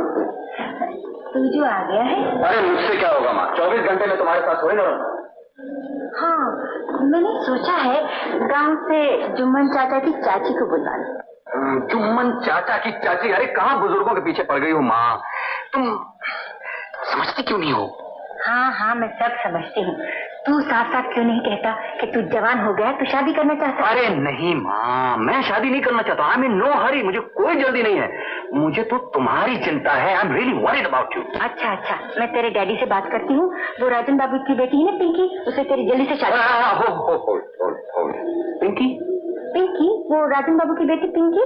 तू जो आ गया है। अरे मुझसे क्या होगा माँ, 24 घंटे में तुम्हारे साथ थोड़ी ना रहूंगा। हाँ, मैंने सोचा है गांव से जुम्मन चाचा की चाची को बुला लूं। जुम्मन चाचा की चाची? अरे कहाँ बुजुर्गों के पीछे पड़ गई हो माँ, तुम समझती क्यों नहीं हो? हाँ, मैं सब समझती हूँ। तू साफ साफ क्यों नहीं कहता कि तू जवान हो गया, तू शादी करना चाहता है? अरे नहीं माँ, मैं शादी नहीं करना चाहता। आई मीन नो हरी, मुझे कोई जल्दी नहीं है। मुझे तो तुम्हारी चिंता है। I am really worried about you. अच्छा, मैं तेरे डैडी से बात करती हूँ। वो राजन बाबू की बेटी है ना पिंकी, उसे तेरी जल्दी से शादी। पिंकी, वो राजन बाबू की बेटी पिंकी।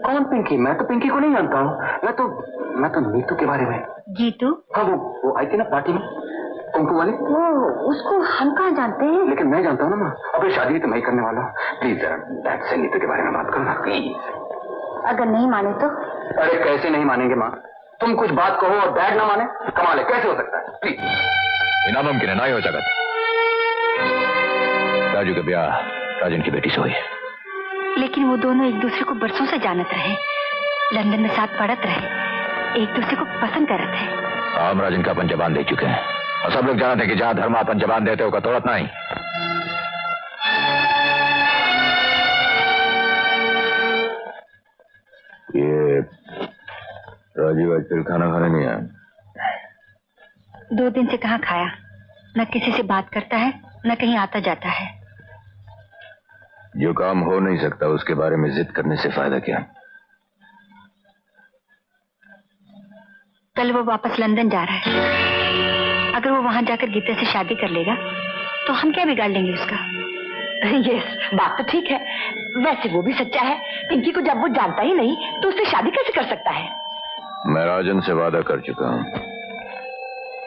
कौन पिंकी? मैं तो पिंकी को नहीं जानता हूँ। मैं तो नीतू के बारे में। जीतू? हाँ, वो आई थी ना पार्टी में, कुंकू वाली। वो उसको हम कहाँ जानते हैं? लेकिन मैं जानता हूँ ना माँ। अबे शादी तो मैं करने वाला हूँ। प्लीज जरा डैड से नीतू के बारे में बात करो ना प्लीज। अगर नहीं माने तो? अरे कैसे नहीं मानेंगे माँ? तुम कुछ बात कहो और डैड ना माने, कमाल है। कैसे हो सकता है? प्लीज। नामुमकिन है, ना ही हो सकता। राजू का ब्याह राजन की बेटी से हुई। लेकिन वो दोनों एक दूसरे को बरसों से जानत रहे, लंदन में साथ पढ़त रहे, एक दूसरे को पसंद करत है। हम राजन का अपन जबान दे चुके हैं और सब लोग जानते हैं कि जहां धर्म अपन जबान देते हो का तोड़त नहीं। ये राजीव आज फिर खाना खाने नहीं आया? 2 दिन से कहाँ खाया, न किसी से बात करता है, न कहीं आता जाता है। जो काम हो नहीं सकता उसके बारे में जिद करने से फायदा क्या? कल वो वापस लंदन जा रहा है। अगर वो वहां जाकर गीता से शादी कर लेगा तो हम क्या बिगाड़ लेंगे उसका? यस, बात तो ठीक है। वैसे वो भी सच्चा है। पिंकी को जब वो जानता ही नहीं तो उससे शादी कैसे कर सकता है? मैं राजन से वादा कर चुका हूँ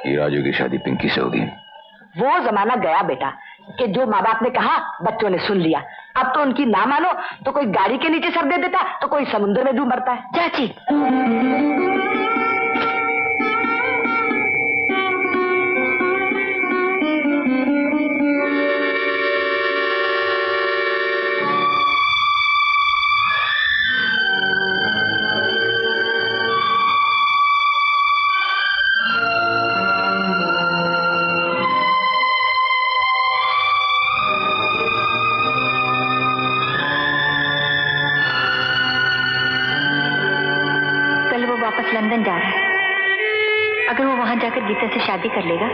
कि राजू की शादी पिंकी से होगी। वो जमाना गया बेटा कि जो माँ बाप ने कहा बच्चों ने सुन लिया। अब तो उनकी ना मानो तो कोई गाड़ी के नीचे सर दे देता तो कोई समुद्र में डूब मरता है। चाची लंदन जा रहा है। अगर वो वहां जाकर गीता से शादी कर लेगा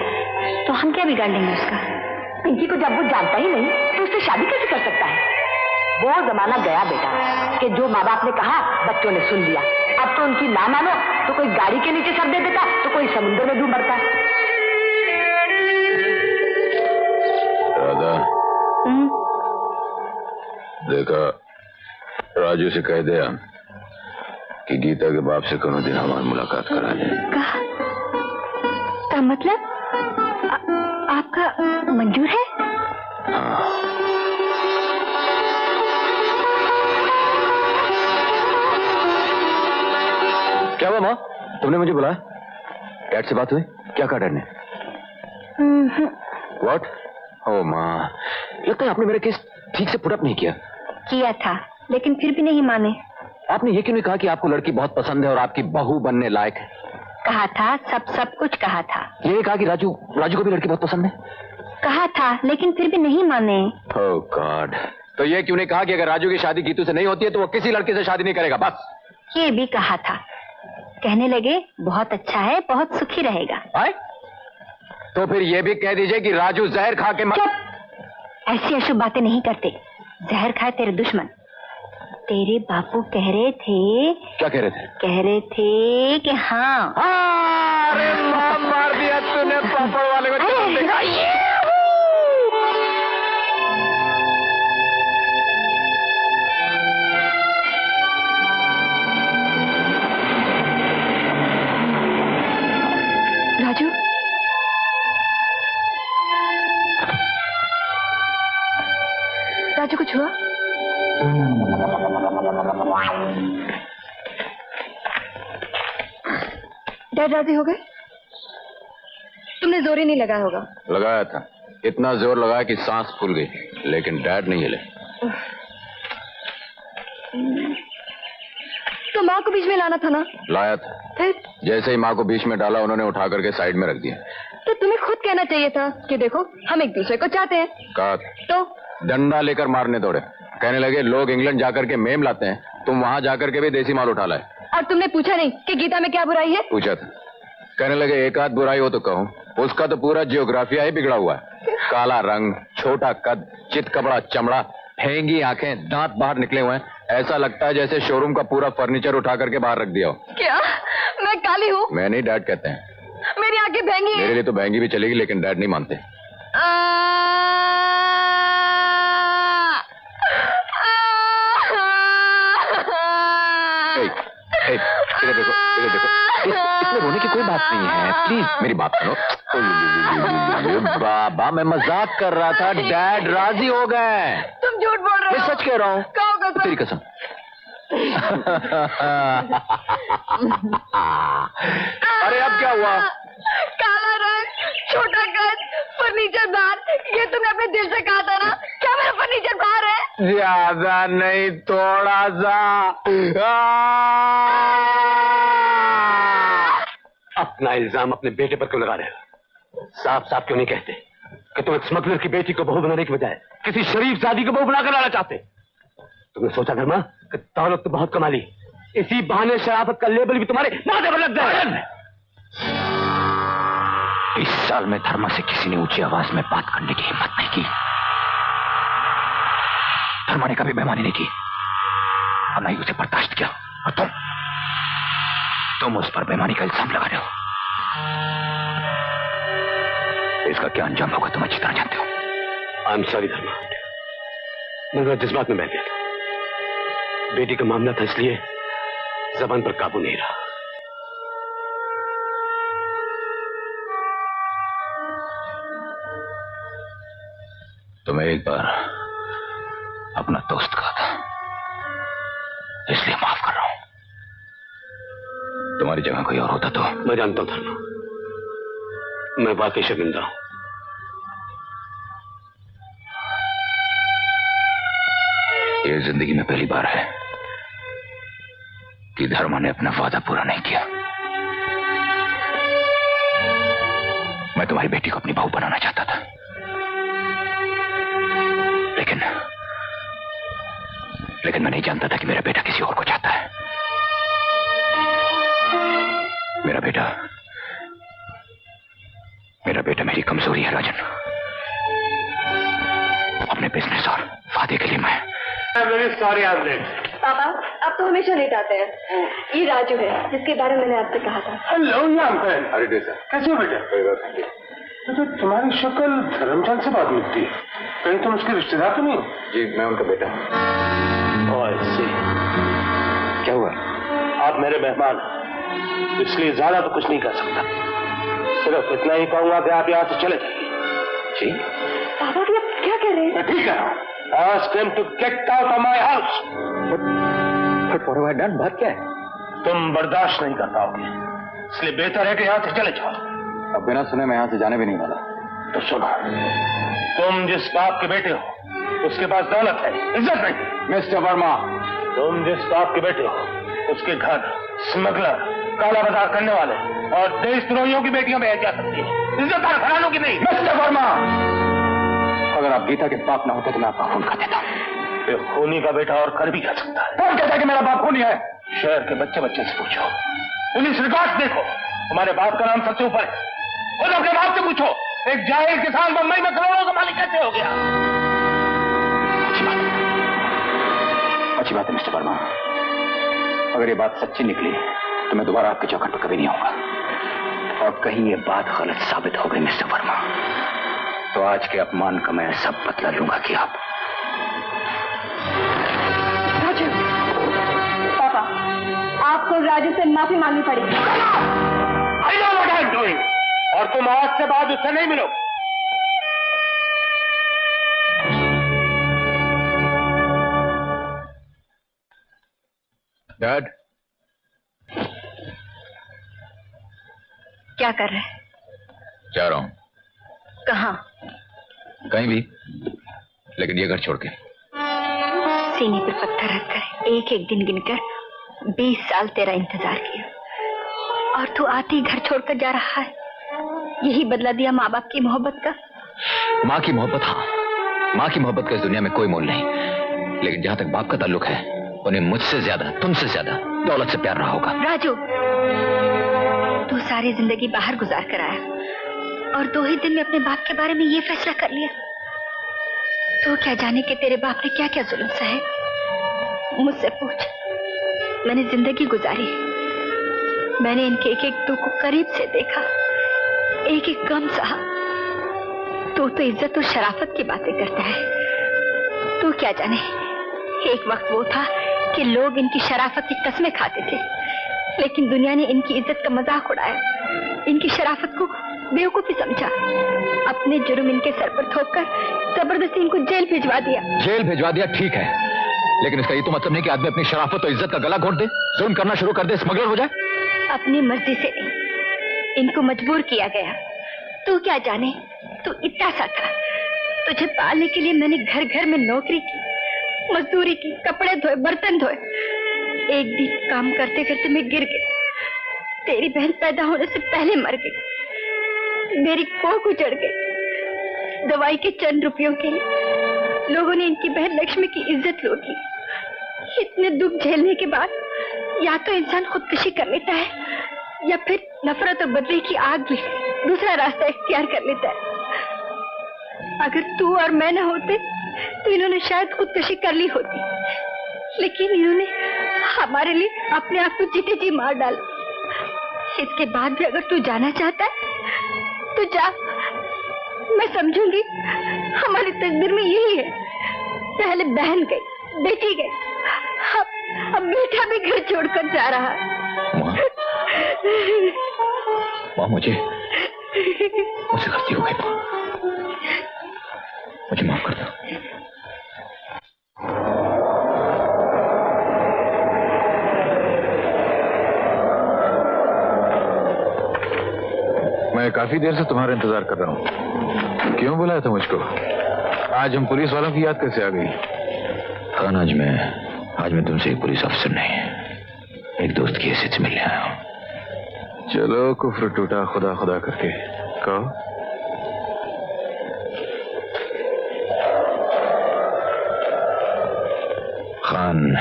तो हम क्या बिगाड़ लेंगे उसका? पिंकी को जब वो जानता ही नहीं तो उससे शादी कैसे कर सकता है? वो जमाना गया बेटा कि जो माँ बाप ने कहा बच्चों ने सुन लिया। अब तो उनकी ना मानो तो कोई गाड़ी के नीचे सर दे देता तो कोई समुद्र में डूब मरता है। राधा, देखा, राजू से कह दिया कि गीता के बाप से कोनो दिन हमारी मुलाकात करा जाए। का मतलब आपका मंजूर है? हाँ। क्या हुआ माँ, तुमने मुझे बुलाया? डैड से बात हुई? क्या कहा डैड ने? व्हाट? ओ माँ, लगता है आपने मेरा केस ठीक से पुट अप नहीं किया। किया था, लेकिन फिर भी नहीं माने। आपने ये क्यों नहीं कहा कि आपको लड़की बहुत पसंद है और आपकी बहू बनने लायक है? कहा था, सब कुछ कहा था। ये नहीं कहा कि राजू को भी लड़की बहुत पसंद है? कहा था, लेकिन फिर भी नहीं माने। ओह गॉड, तो ये क्यों नहीं कहा कि अगर राजू की शादी गीतू से नहीं होती है तो वो किसी लड़के से शादी नहीं करेगा? बस ये भी कहा था। कहने लगे बहुत अच्छा है, बहुत सुखी रहेगा। आए? तो फिर ये भी कह दीजिए कि राजू जहर खा के ऐसी अशुभ बातें नहीं करते। जहर खाए तेरे दुश्मन। तेरे बापू कह रहे थे। क्या कह रहे थे? कह रहे थे कि हाँ। अरे मार दिया तूने पापड़ वाले को। राजू, राजू कुछ हुआ? डैड राजी हो गए? तुमने जोर ही नहीं लगाया होगा। लगाया था, इतना जोर लगाया कि सांस फूल गई, लेकिन डैड नहीं हिले। तो माँ को बीच में लाना था ना? लाया था। फिर जैसे ही माँ को बीच में डाला उन्होंने उठा करके साइड में रख दिया। तो तुम्हें खुद कहना चाहिए था कि देखो हम एक दूसरे को चाहते हैं। कहा तो डंडा लेकर मारने दौड़े। कहने लगे लोग इंग्लैंड जाकर के मेम लाते हैं, तुम वहां जाकर के भी देसी माल उठा लाए। और तुमने पूछा नहीं कि गीता में क्या बुराई है? पूछा था। कहने लगे एक आध बुराई हो तो कहूँ, उसका तो पूरा जियोग्राफिया ही बिगड़ा हुआ है। काला रंग, छोटा कद, चित कपड़ा चमड़ा, फेंगी आंखें, दांत बाहर निकले हुए हैं। ऐसा लगता है जैसे शोरूम का पूरा फर्नीचर उठा करके बाहर रख दिया हो। क्या मैं काली हूँ? मैं नहीं, डैड कहते हैं। मेरी आंखें भैंगी हैं। मेरे लिए तो भैंगी भी चलेगी, लेकिन डैड नहीं मानते। इधर देखो, इधर देखो। इसमें रोने की कोई बात नहीं है, प्लीज मेरी बात सुनो। बाबा मैं मजाक कर रहा था, डैड राजी हो गए। तुम झूठ बोल रहे हो। मैं सच कह रहा हूँ। कसम। तेरी कसम। अरे अब क्या हुआ? काला रंग, छोटा कद, फर्नीचर बाहर। ये तुमने अपने दिल से कहा था ना? क्या मेरा फर्नीचर बाहर है? ज्यादा नहीं, थोड़ा सा। अपना इल्जाम अपने बेटे पर क्यों लगा रहे हो? साफ साफ क्यों नहीं कहते कि तुम एक स्मगलर की बेटी को बहू बनाने के बजाय किसी शरीफ जादी को बहू बनाकर लाना चाहते? तुमने सोचा धर्मा कि दौलत तो बहुत कमा ली, इसी बहाने शराफत का लेबल भी तुम्हारे माथे पर लग जाए। 20 साल में धर्मा से किसी ने ऊंची आवाज में बात करने की हिम्मत नहीं की। धर्मा ने कभी बेईमानी नहीं की और न ही उसे बर्दाश्त किया। और तुम उस पर बेईमानी का इल्जाम लगा रहे हो। इसका क्या अंजाम होगा तुम अच्छी तरह जानते हो। आई एम सॉरी धर्मा, मैं जज्बात में बह गया था। बेटी का मामला था इसलिए जबान पर काबू नहीं रहा। तुम्हें एक बार अपना दोस्त कहा था, इसलिए माफ कर रहा हूं। तुम्हारी जगह कोई और होता तो। मैं जानता हूं धर्मा, मैं वाकई शर्मिंदा हूं। ये जिंदगी में पहली बार है कि धर्मा ने अपना वादा पूरा नहीं किया। मैं तुम्हारी बेटी को अपनी बहू बनाना चाहता था, लेकिन मैं नहीं जानता था कि मेरा बेटा किसी और को चाहता है। मेरा बेटा मेरी कमजोरी है राजन। अपने बिजनेस और वादे के लिए मैं वेरी सॉरी पापा, आप तो हमेशा लेट आते हैं। ये राजू है जिसके बारे में मैंने आपसे कहा था। Hello uncle. अरे डेसा, कैसे हो बेटा? तो तुम्हारी शक्ल धर्मचंद से बहुत मिलती है, कहीं तुम उसके रिश्तेदार तो नहीं? जी मैं उनका बेटा। क्या हुआ? आप मेरे मेहमान, इसलिए ज्यादा तो कुछ नहीं कर सकता। सिर्फ इतना ही कहूंगा कि आप यहाँ से चले जाइए। जी पापा भी आप क्या कह रहे हैं? ठीक है, ask him to get out of my house. But what have I done? बात क्या है? तुम बर्दाश्त नहीं कर पाओगे, इसलिए बेहतर है कि यहाँ से चले जाओ। अब बिना सुने मैं यहाँ से जाने भी नहीं वाला। तो सुनो, तुम जिस बाप के बेटे हो उसके पास दौलत है, इज्जत नहीं। मिस्टर वर्मा, तुम जिस बाप के बेटे हो उसके घर स्मगलर, काला बाजार करने वाले और देशद्रोहियों की बेटियां भेज जा सकती है, इज्जतदार घरानों की नहीं। मिस्टर वर्मा, अगर आप गीता के बाप ना होते तो मैं आपका खून कर देता। खूनी का बेटा और कर भी कर सकता है। कौन कहता है कि मेरा बाप खूनी है? शहर के बच्चे बच्चे से पूछो, पुलिस रिकॉर्ड देखो, तुम्हारे बाप का नाम सबसे ऊपर है। खुद अपने बाप से पूछो, एक जाहिल किसान बम्बई में करोड़ों का मालिक कैसे हो गया? अच्छी बात है मिस्टर वर्मा, अगर ये बात सच्ची निकली तो मैं दोबारा आपके चौखट पर कभी नहीं आऊंगा। और कहीं ये बात गलत साबित हो गई मिस्टर वर्मा, तो आज के अपमान का मैं सब बदला लूंगा कि आप। राजू, पापा, आपको राजू से माफी मांगनी पड़ेगी। I know what I'm doing, और तुम आज से बाद उससे नहीं मिलो। डैड, क्या कर रहे हैं? जा रहा हूं। कहाँ? कहीं भी, लेकिन ये घर छोड़ के। सीने पर पत्थर रखकर एक एक दिन गिनकर 20 साल तेरा इंतजार किया, और तू आते ही घर छोड़कर जा रहा है। यही बदला दिया माँ बाप की मोहब्बत का? माँ की मोहब्बत, हाँ, माँ की मोहब्बत का इस दुनिया में कोई मोल नहीं, लेकिन जहां तक बाप का ताल्लुक है उन्हें मुझसे ज्यादा, तुमसे ज्यादा दौलत से प्यार रहा होगा। राजू, तू सारी जिंदगी बाहर गुजार कर आया और 2 ही दिन में अपने बाप के बारे में ये फैसला कर लिया। तो क्या जाने कि तेरे बाप ने क्या क्या जुल्म सहे। मुझसे पूछ, मैंने जिंदगी गुजारी, मैंने इनके एक एक दुख को करीब से देखा, एक एक गम सहा। तू तो इज्जत और शराफत की बातें करता है। तू क्या जाने, एक वक्त वो था कि लोग इनकी शराफत की कस्में खाते थे, लेकिन दुनिया ने इनकी इज्जत का मजाक उड़ाया, इनकी शराफत को बेवकूफी समझा, अपने जुर्म इनके सर पर थोपकर जबरदस्ती इनको जेल भिजवा दिया। जेल भिजवा दिया ठीक है, लेकिन इसका ये तो मतलब नहीं कि आदमी अपनी शराफत और इज्जत का गला घोट दे, जुर्म करना शुरू कर दे, स्मगलर हो जाए। अपनी मर्जी से नहीं, इनको मजबूर किया गया। तू क्या जाने, तू इतना सा था, तुझे पालने के लिए मैंने घर घर में नौकरी की, मजदूरी की, कपड़े धोए, बर्तन धोए। एक दिन काम करते करते मैं गिर गई, तेरी बहन पैदा होने से पहले मर गई, मेरी कोख उजड़ गई। दवाई के चंद रुपयों के लिए लोगों ने इनकी बहन लक्ष्मी की इज्जत लूट ली। इतने दुख झेलने के बाद या तो इंसान खुदकुशी कर लेता है या फिर नफरत और बदले की आग में दूसरा रास्ता इख्तियार कर लेता है। अगर तू और मैं न होते तो इन्होंने शायद खुदकुशी कर ली होती, लेकिन इन्होंने हमारे लिए अपने आप को जीते जी मार डाला। इसके बाद भी अगर तू जाना चाहता है तो जा। मैं समझूंगी हमारी तकदीर में यही है। पहले बहन गई, बेटी गई, अब बेटा भी घर छोड़कर जा रहा है। माँ मुझसे गलती हो गई माँ, मुझे माफ कर दो। मैं काफी देर से तुम्हारा इंतजार कर रहा हूँ। क्यों बुलाया था मुझको? आज हम पुलिस वालों की याद कैसे आ गई? खान, आज मैं तुमसे एक पुलिस अफसर नहीं, एक दोस्त की हैसियत से मिलने आया हूँ। चलो कुफ्र टूटा खुदा खुदा करके कहो। खान,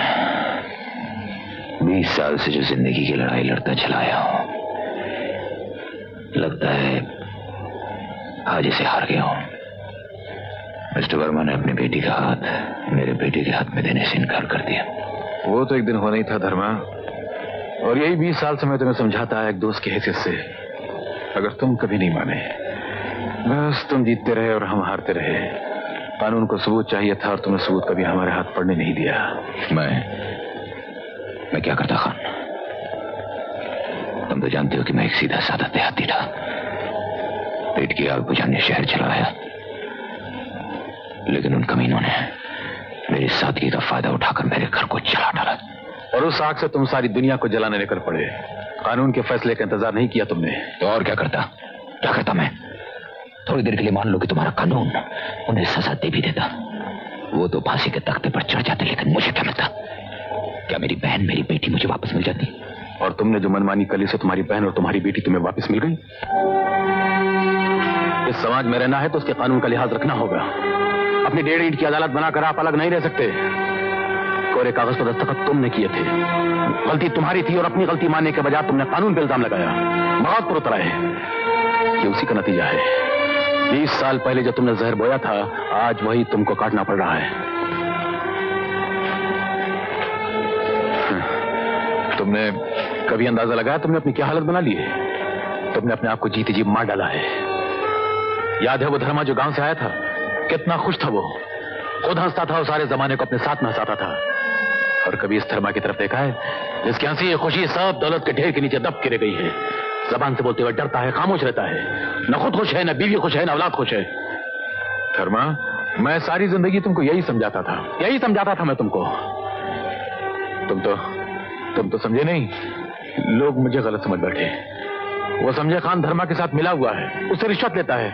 20 साल से जो जिंदगी की लड़ाई लड़ता चला आया हूं, लगता है आज इसे हार गया हूं। मिस्टर वर्मा ने अपनी बेटी का हाथ मेरे बेटे के हाथ में देने से इनकार कर दिया। वो तो एक दिन होना ही था धर्मा, और यही 20 साल से मैं तुम्हें समझाता है एक दोस्त की हैसियत से। अगर तुम कभी नहीं माने, बस तुम जीतते रहे और हम हारते रहे। कानून को सबूत चाहिए था और तुमने सबूत कभी हमारे हाथ पड़ने नहीं दिया। मैं क्या करता खान? तुम तो जानते हो कि मैं एक सीधा साधा देहाती था। पेट की आग बुझाने शहर चला आया, लेकिन उन कमीनों ने मेरी सादगी का फायदा उठाकर मेरे घर को जला डाला। और उस आग से तुम सारी दुनिया को जलाने निकल पड़े। कानून के फैसले का इंतजार नहीं किया तुमने। तो और क्या करता मैं? थोड़ी देर के लिए मान लो कि तुम्हारा कानून उन्हें सजा दे भी देता, वो तो फांसी के तख्ते पर चढ़ जाते, लेकिन मुझे क्या मिलता? क्या मेरी बहन, मेरी बेटी मुझे वापस मिल जाती? और तुमने जो मनमानी कली से तुम्हारी बहन और तुम्हारी बेटी तुम्हें वापस मिल गई। इस समाज में रहना है तो उसके कानून का लिहाज रखना होगा। अपनी 1.5 ईंट की अदालत बनाकर आप अलग नहीं रह सकते। कोरे कागज पर दस्तखत तुमने किए थे, गलती तुम्हारी थी, और अपनी गलती मानने के बजाय तुमने कानून पर इल्जाम लगाया। बहुत पुरतरा है, ये उसी का नतीजा है। 20 साल पहले जब तुमने जहर बोया था, आज वही तुमको काटना पड़ रहा है। तुमने कभी अंदाजा लगाया तुमने अपनी क्या हालत बना ली है? तुमने अपने आप को जीते जी मार डाला है। याद है वो धर्मा जो गांव से आया था, कितना खुश था वो, खुद हंसता था और सारे जमाने को अपने साथ में हंसाता था। और कभी इस धर्मा की तरफ देखा है जिसकी हंसी खुशी सब दौलत के ढेर के नीचे दब गिर गई है? जबान से बोलते हुए डरता है, खामोश रहता है, न खुद खुश है, न बीवी खुश है, न औलाद खुश है। धर्मा, मैं सारी जिंदगी तुमको यही समझाता था मैं तुमको। तुम तो समझे नहीं, लोग मुझे गलत समझ बैठे। वो समझे खान धर्मा के साथ मिला हुआ है, उससे रिश्वत लेता है,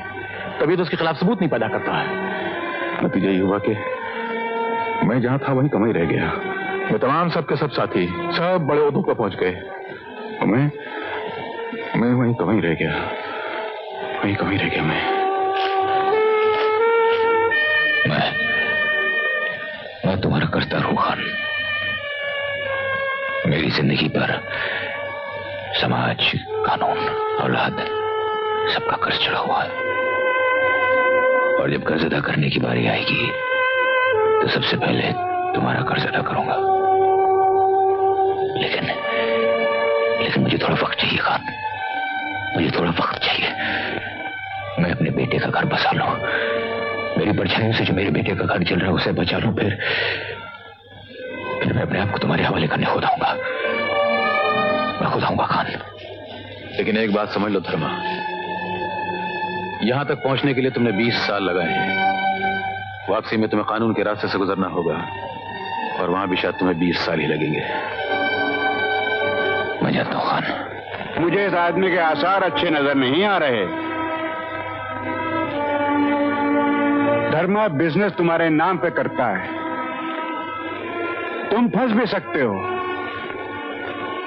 कभी तो उसके खिलाफ सबूत नहीं पैदा करता है। नतीजा ये हुआ कि मैं जहां था वहीं कम ही रह गया। मैं तमाम सबके सब साथी सब बड़े ओहदों पर पहुंच गए, मैं वहीं कम ही रह गया, मैं तुम्हारा कर्जदार हूं खान। मेरी जिंदगी पर समाज, कानून, औलाद सबका कर्ज चढ़ा हुआ है, और जब कर्ज अदा करने की बारी आएगी तो सबसे पहले तुम्हारा कर्ज अदा करूंगा। लेकिन मुझे थोड़ा वक्त चाहिए खान, मुझे थोड़ा वक्त चाहिए। मैं अपने बेटे का घर बसा लूं, मेरी परछाइयों से जो मेरे बेटे का घर चल रहा है उसे बचा लूं, फिर मैं अपने आप को तुम्हारे हवाले करने खुद आऊंगा। मैं खुद आऊंगा खान। लेकिन एक बात समझ लो धर्मा, यहां तक पहुंचने के लिए तुमने 20 साल लगाए हैं। वापसी में तुम्हें कानून के रास्ते से गुजरना होगा, और वहां भी शायद तुम्हें 20 साल ही लगेंगे। मैं जाता हूं खान। मुझे इस आदमी के आसार अच्छे नजर नहीं आ रहे। धर्मा बिजनेस तुम्हारे नाम पे करता है, तुम फंस भी सकते हो।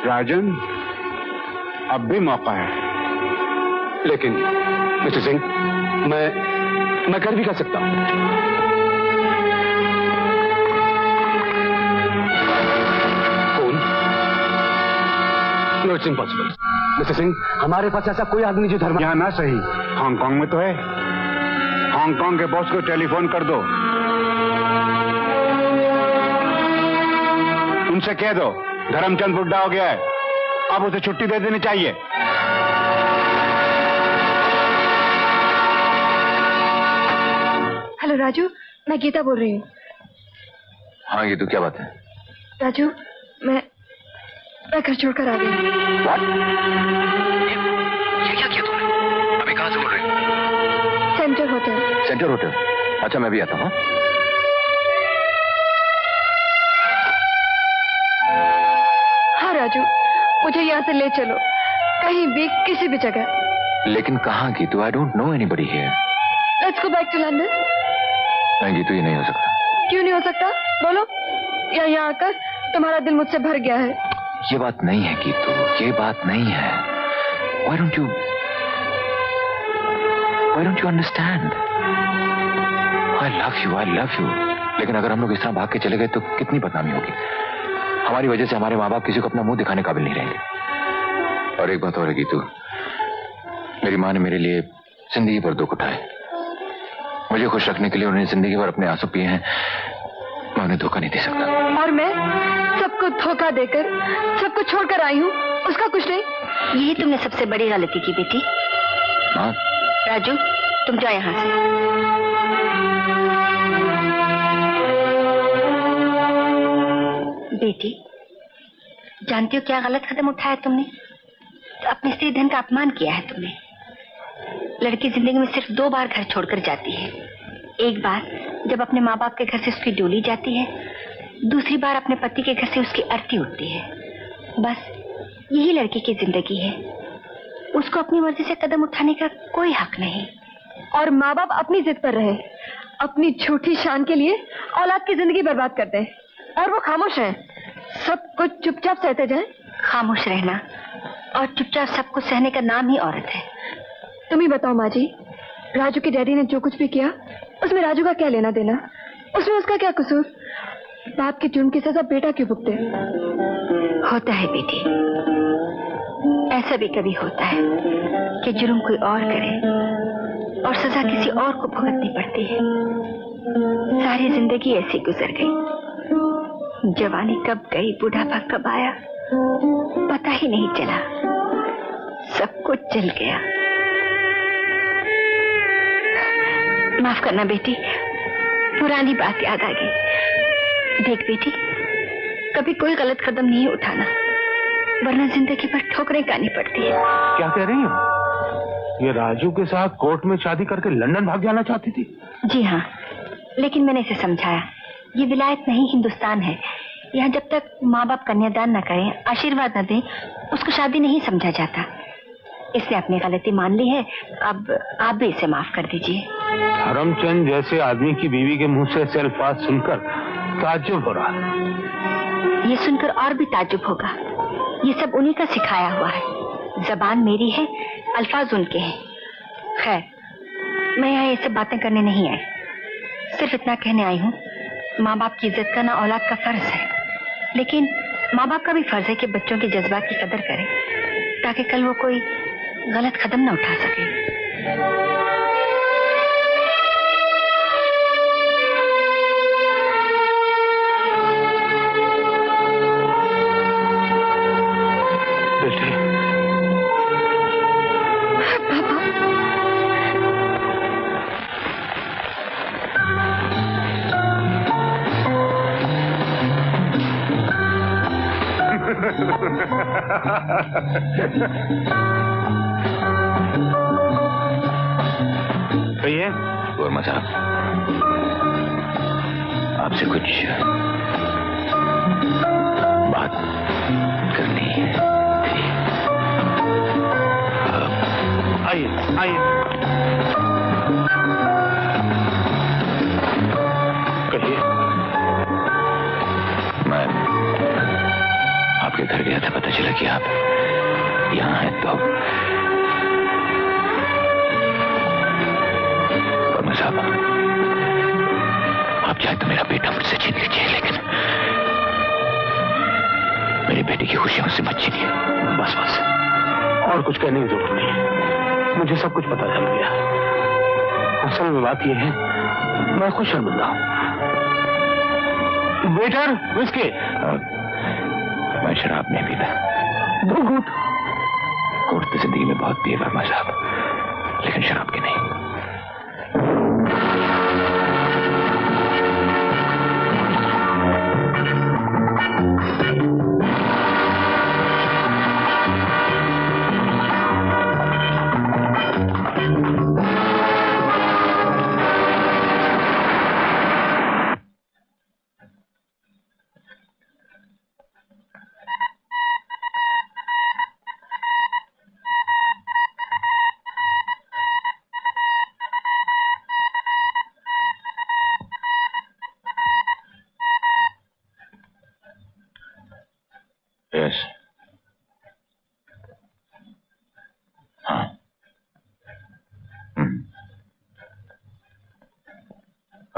राजन, अब भी मौका है। लेकिन मिस्टर सिंह, मैं कर भी कर सकता हूं। No, it's impossible. Mister Singh, हमारे पास ऐसा कोई आदमी जो धर्म यहां ना सही, हांगकांग में तो है। हांगकांग के बॉस को टेलीफोन कर दो, उनसे कह दो धर्मचंद बुड्ढा हो गया है, अब उसे छुट्टी दे देनी चाहिए। राजू, मैं गीता बोल रही हूँ। हाँ गीतू, क्या बात है? राजू, मैं घर छोड़कर आ गई। ये क्या किया तुमने? अभी कहाँ से बोल रही हो? Centre hotel. Centre hotel? अच्छा, मैं भी आता हूँ। हाँ राजू, मुझे यहाँ से ले चलो, कहीं भी, किसी भी जगह। लेकिन कहाँ Geetu? I don't know anybody here. Let's go back to London. नहीं गीतू, ये नहीं हो सकता। क्यों नहीं हो सकता? बोलो। यहाँ आकर तुम्हारा दिल मुझसे भर गया है। ये बात नहीं है गीतू, ये बात नहीं है। Why don't you understand? I love you. लेकिन अगर हम लोग इस तरह भाग के चले गए तो कितनी बदनामी होगी। हमारी वजह से हमारे माँ बाप किसी को अपना मुंह दिखाने काबिल नहीं रहेंगे। और एक बात और है गीतू, मेरी माँ ने मेरे लिए जिंदगी भर दुख उठाए। मुझे खुश रखने के लिए उन्होंने जिंदगी भर अपने आंसू पिए हैं। मैं उन्हें धोखा नहीं दे सकता। और मैं सबको धोखा देकर सबको छोड़कर आई हूँ, उसका कुछ नहीं। यही तुमने सबसे बड़ी गलती की बेटी। हाँ राजू, तुम जाओ यहाँ से। बेटी, जानती हो क्या गलत कदम उठाया तुमने? तो अपने स्त्री धन का अपमान किया है तुमने। लड़की जिंदगी में सिर्फ 2 बार घर छोड़कर जाती है। एक बार जब अपने माँ बाप के घर से उसकी डोली जाती है, दूसरी बार अपने पति के घर से उसकी अर्थी उठती है। बस यही लड़की की जिंदगी है। उसको अपनी मर्जी से कदम उठाने का कोई हक नहीं। और माँ बाप अपनी जिद पर रहे, अपनी झूठी शान के लिए औलाद की जिंदगी बर्बाद करते हैं, और वो खामोश हैं। सब कुछ चुपचाप सहते जाएं। खामोश रहना और चुपचाप सब कुछ सहने का नाम ही औरत है। तुम ही बताओ माँ जी, राजू के डैडी ने जो कुछ भी किया, उसमें राजू का क्या लेना देना? उसमें उसका क्या कसूर? बाप के जुर्म की सजा बेटा क्यों भुगते? होता है बेटी, ऐसा भी कभी होता है कि जुर्म कोई और करे और सजा किसी और को भुगतनी पड़ती है। सारी जिंदगी ऐसी गुजर गई। जवानी कब गई, बुढ़ापा कब आया, पता ही नहीं चला। सब कुछ चल गया। माफ करना बेटी, पुरानी बात याद आ गई। देख बेटी, कभी कोई गलत कदम नहीं उठाना, वरना जिंदगी पर ठोकरें खानी पड़ती है। क्या कह रही हो? ये राजू के साथ कोर्ट में शादी करके लंदन भाग जाना चाहती थी? जी हाँ, लेकिन मैंने इसे समझाया, ये विलायत नहीं हिंदुस्तान है। यहाँ जब तक माँ बाप कन्यादान न करें, आशीर्वाद न दें, उसको शादी नहीं समझा जाता। इसने अपनी गलती मान ली है, अब आप भी इसे माफ कर दीजिए। धर्मचंद जैसे आदमी की बीवी के मुंह से ऐसे अल्फाज सुनकर ताज्जुब हो रहा। ये सुनकर और भी ताज्जुब होगा। ये सब उन्हीं का सिखाया हुआ है। जबान मेरी है, अल्फाज उनके हैं। खैर, मैं यहाँ ये सब बातें करने नहीं आई, सिर्फ इतना कहने आई हूँ, माँ बाप की इज्जत करना औलाद का फर्ज है। लेकिन माँ बाप का भी फर्ज है कि बच्चों के जज्बात की कदर करें, ताकि कल वो कोई गलत कदम न उठा सके। कहिए। वर्मा साहब, आपसे कुछ बात करनी है। आइए आइए। कहिए। मैं आपके घर गया था, पता चला कि आप यहाँ हैं। तो वर्मा साहब, आप चाहे तो मेरा बेटा मुझसे छीन लीजिए, लेकिन मेरी बेटी की खुशियां मुझसे मत छीनिए। बस बस, और कुछ कहने की जरूरत नहीं है, मुझे सब कुछ पता चल गया। असल में बात यह है, मैं खुद शर्मिंदा हूं। Waiter, whisky. मैं शराब नहीं पीता। 2 घूंट। कोर्ट तो जिंदगी में बहुत पिए वर्मा साहब, लेकिन शराब की नहीं।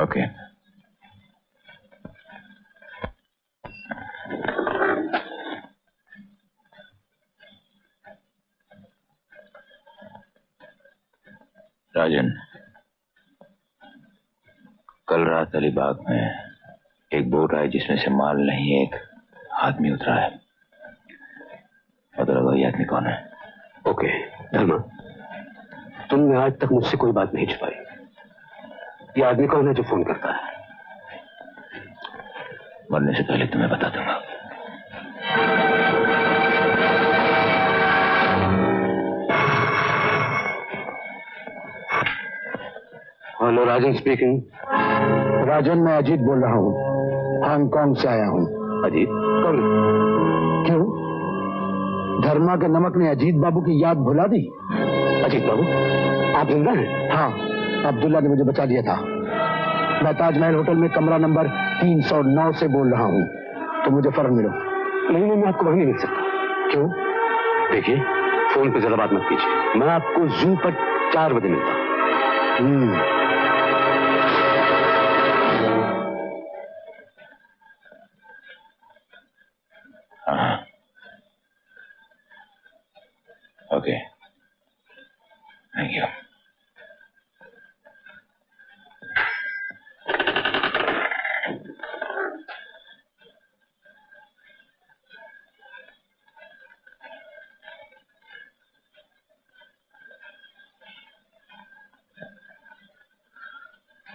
ओके। राजन, कल रात अलीबाग में एक बोट आई जिसमें से माल नहीं एक आदमी उतरा है। पता लगा ये आदमी कौन है? ओके धर्मा, तुमने आज तक मुझसे कोई बात नहीं छुपाई। ये आदमी कौन है जो फोन करता है? मरने से पहले तुम्हें बता दूंगा। हेलो, राजन स्पीकिंग। राजन, मैं अजीत बोल रहा हूँ, हांगकांग से आया हूँ। अजीत कौन? क्यों, धर्मा के नमक ने अजीत बाबू की याद भुला दी? अजीत बाबू आप जिंदा हैं? हाँ, अब्दुल्ला ने मुझे बचा लिया था। मैं ताजमहल होटल में कमरा नंबर 309 से बोल रहा हूँ, तो मुझे फौरन मिलो। नहीं, मैं आपको वहीं नहीं मिल सकता। क्यों? देखिए, फोन पे ज्यादा बात मत कीजिए। मैं आपको जू पर 4 बजे मिलता हूँ। हाँ, ओके, थैंक यू।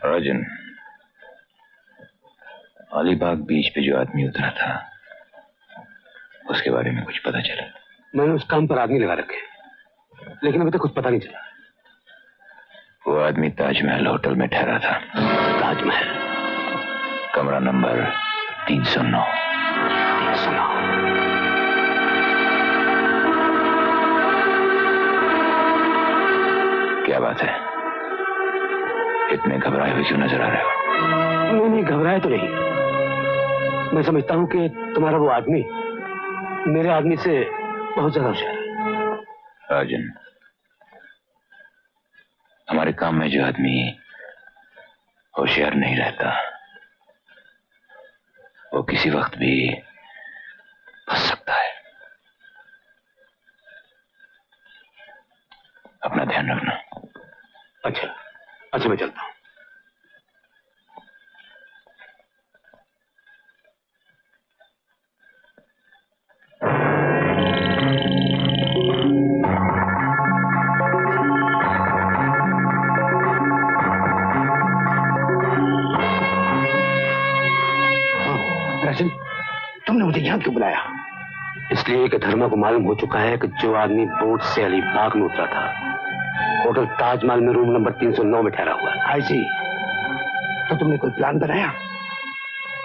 राजन, अलीबाग बीच पे जो आदमी उतरा था उसके बारे में कुछ पता चला? मैंने उस काम पर आदमी लगा रखे, लेकिन अभी तक कुछ पता नहीं चला। वो आदमी ताजमहल होटल में ठहरा था। ताजमहल, कमरा नंबर 309। क्या बात है, इतने घबराए हुए क्यों नजर आ रहे हो? नहीं, घबराए तो नहीं। मैं समझता हूँ कि तुम्हारा वो आदमी मेरे आदमी से बहुत ज्यादा होशियार है। राजन, हमारे काम में जो आदमी होशियार नहीं रहता वो किसी वक्त भी फंस सकता है। अपना ध्यान रखना। अच्छा, मैं चलता हूँ। राजन, तुमने मुझे यहाँ क्यों बुलाया? इसलिए कि धर्मा को मालूम हो चुका है कि जो आदमी बोट से अलीबाग में उतरा था होटल ताजमहल में रूम नंबर 309 में ठहरा हुआ है। ऐसी तो तुमने कोई प्लान बनाया?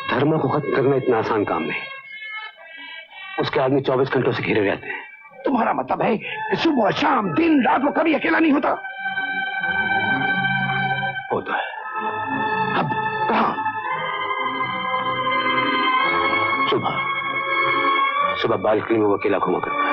धर्मा को खत्म करना इतना आसान काम नहीं। उसके आदमी 24 घंटों से घिरे रहते हैं। तुम्हारा मतलब है कि सुबह शाम दिन रात वो कभी अकेला नहीं होता? होता है। अब कहाँ? सुबह बालकनी में वो अकेला घुमा करता है।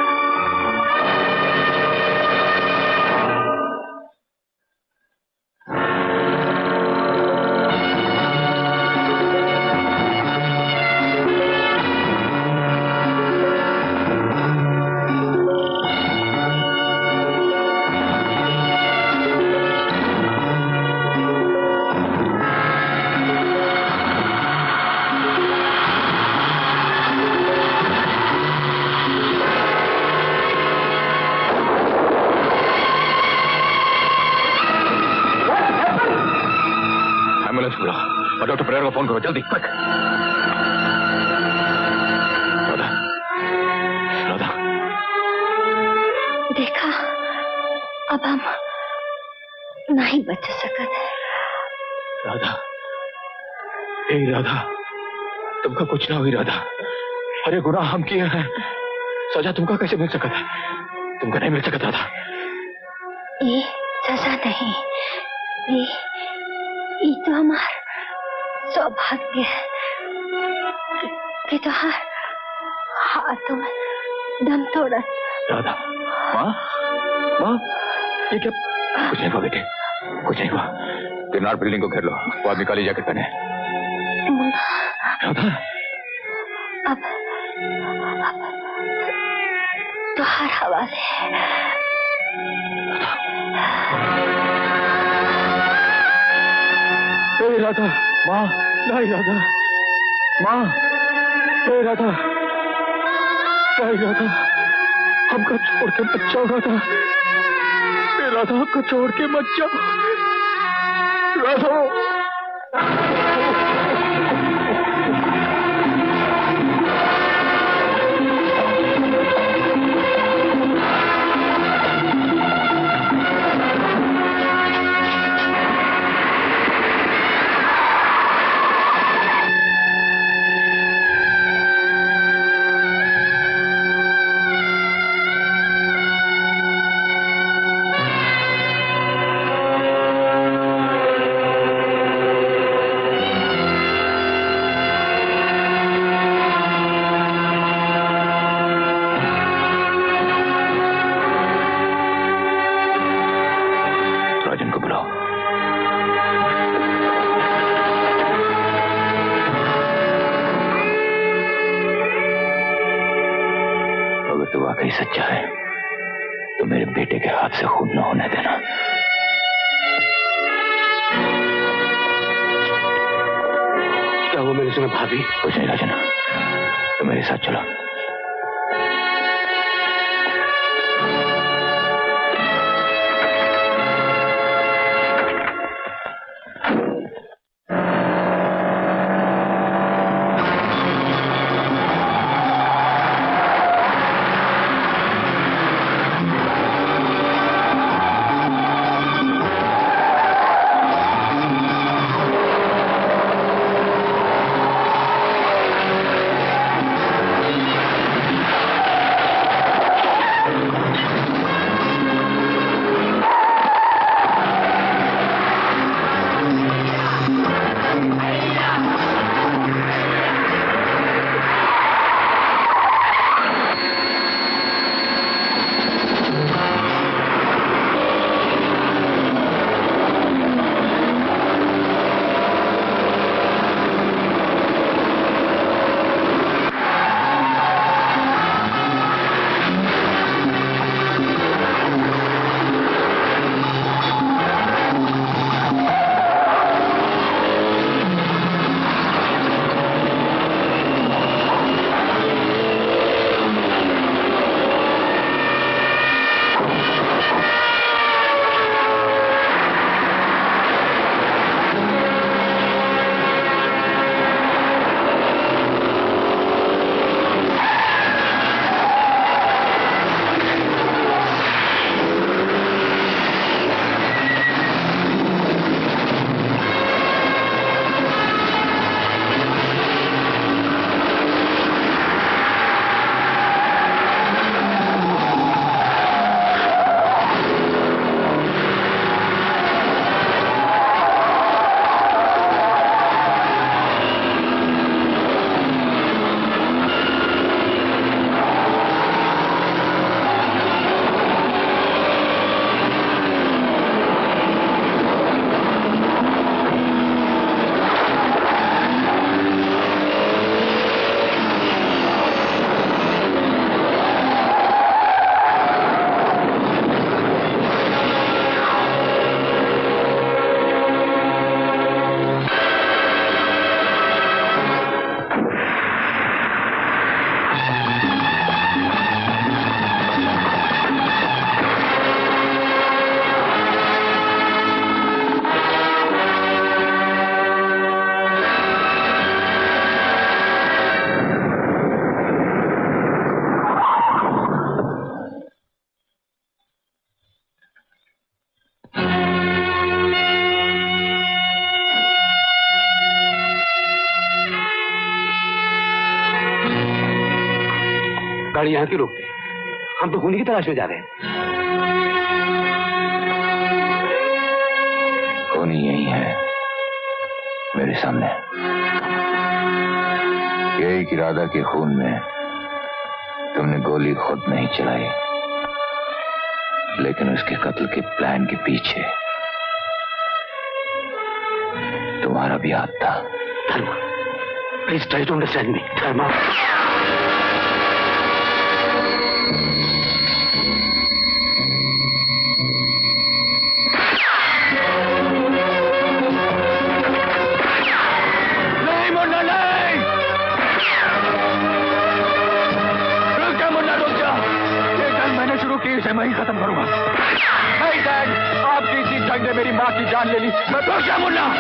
और डॉक्टर परेरा को फोन करो जल्दी, क्विक। राधा, देखा, अब हम नहीं बच सकते। राधा, हे राधा, तुमका कुछ ना हुई राधा। अरे गुनाह हम किए हैं, सजा तुमका कैसे मिल सकता है? तुमका नहीं मिल सकता था। ये सजा नहीं, ये तो हमारा सौभाग्य है कि तुम्हारे हाथों में दम तोड़ा। राधा, माँ, ये क्या? कुछ नहीं हुआ बेटे, कुछ नहीं हुआ। किरनार बिल्डिंग को घेर लो। वो आदमी काली जैकेट पहने। राधा, अब तुहार हवाले है। राधा, माँ, नहीं राधा, माँ, राधा, नहीं राधा, हमको छोड़ के मत जाओ राधा, राधा हमको छोड़ के मत जाओ, राधा। सच्चा है तो मेरे बेटे के हाथ से खून न होने देना। क्या वो मैंने सुना भाभी? कुछ नहीं राजन, तो मेरे साथ चलो। गाड़ी यहाँ क्यों रोकते? हम तो खूनी की तलाश में जा रहे हैं। खूनी यही है मेरे सामने। यही कि राधा के खून में तुमने गोली खुद नहीं चलाई, लेकिन उसके कत्ल के प्लान के पीछे तुम्हारा भी हाथ था। Dharma, please try to understand me. Dharma, नहीं मुन्ना नहीं, रुक जा मुन्ना, रुक जा। ये जंग मैंने शुरू की, इसे मैं ही खत्म करूंगा। नहीं डैड, आपकी इसी जंग ने मेरी माँ की जान ले ली। मैं रुक जा मुन्ना।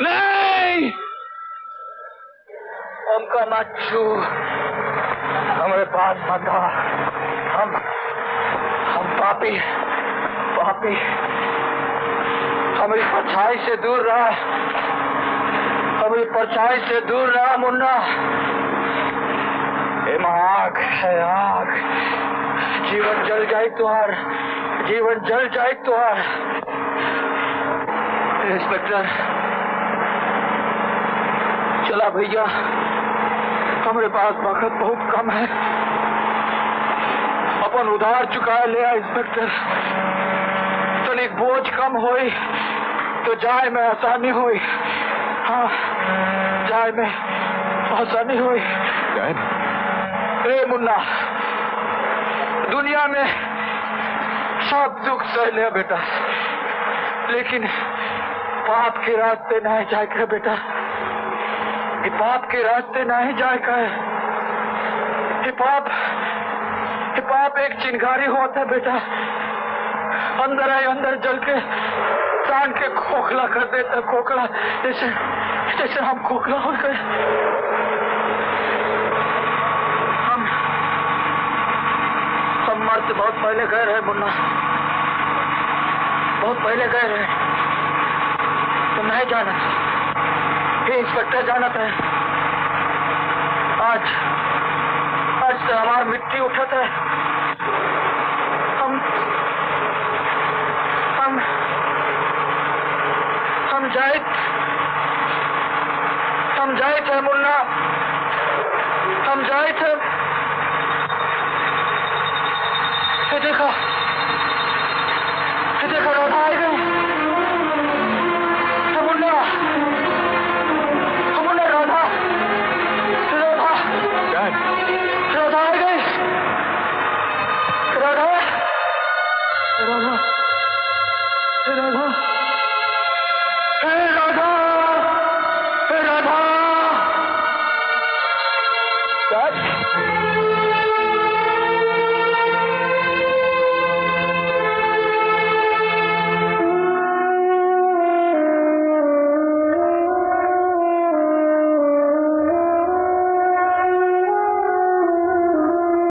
नहीं, हमका मत छू, हमारे पास मत आ। हम पापी पापी, हमारी परछाई से दूर रहा, हमारी परछाई से दूर रहा मुन्ना। आग है आग, जीवन जल जाए तुहार, जीवन जल जाए तुहार। इंस्पेक्टर चला भैया, हमारे पास वक्त बहुत कम है, अपन उधार चुकाए ले इंस्पेक्टर। तनिक बोझ कम होई तो जाए में आसानी हुई। हाँ, जाए में आसानी हुई। ए मुन्ना, दुनिया में सब दुख सह ले बेटा, लेकिन पाप के रास्ते नहीं जाएगा बेटा। ये पाप के रास्ते नहीं जाएगा। ये पाप एक चिंगारी होता है बेटा, अंदर आए अंदर जल के प्राण के खोखला कर देता, खोखला, जैसे हम खोखला हो गए। हम मर्द बहुत पहले गए रहे मुन्ना, बहुत पहले गए रहे। तुम नहीं जाना, ये इंस्पेक्टर जाना था। आज से हमारी मिट्टी उठत है। हम जाए थे मुन्ना, हम जाए थे। देखो राधा आ गई। मुन्ना राधा आ गई। राधा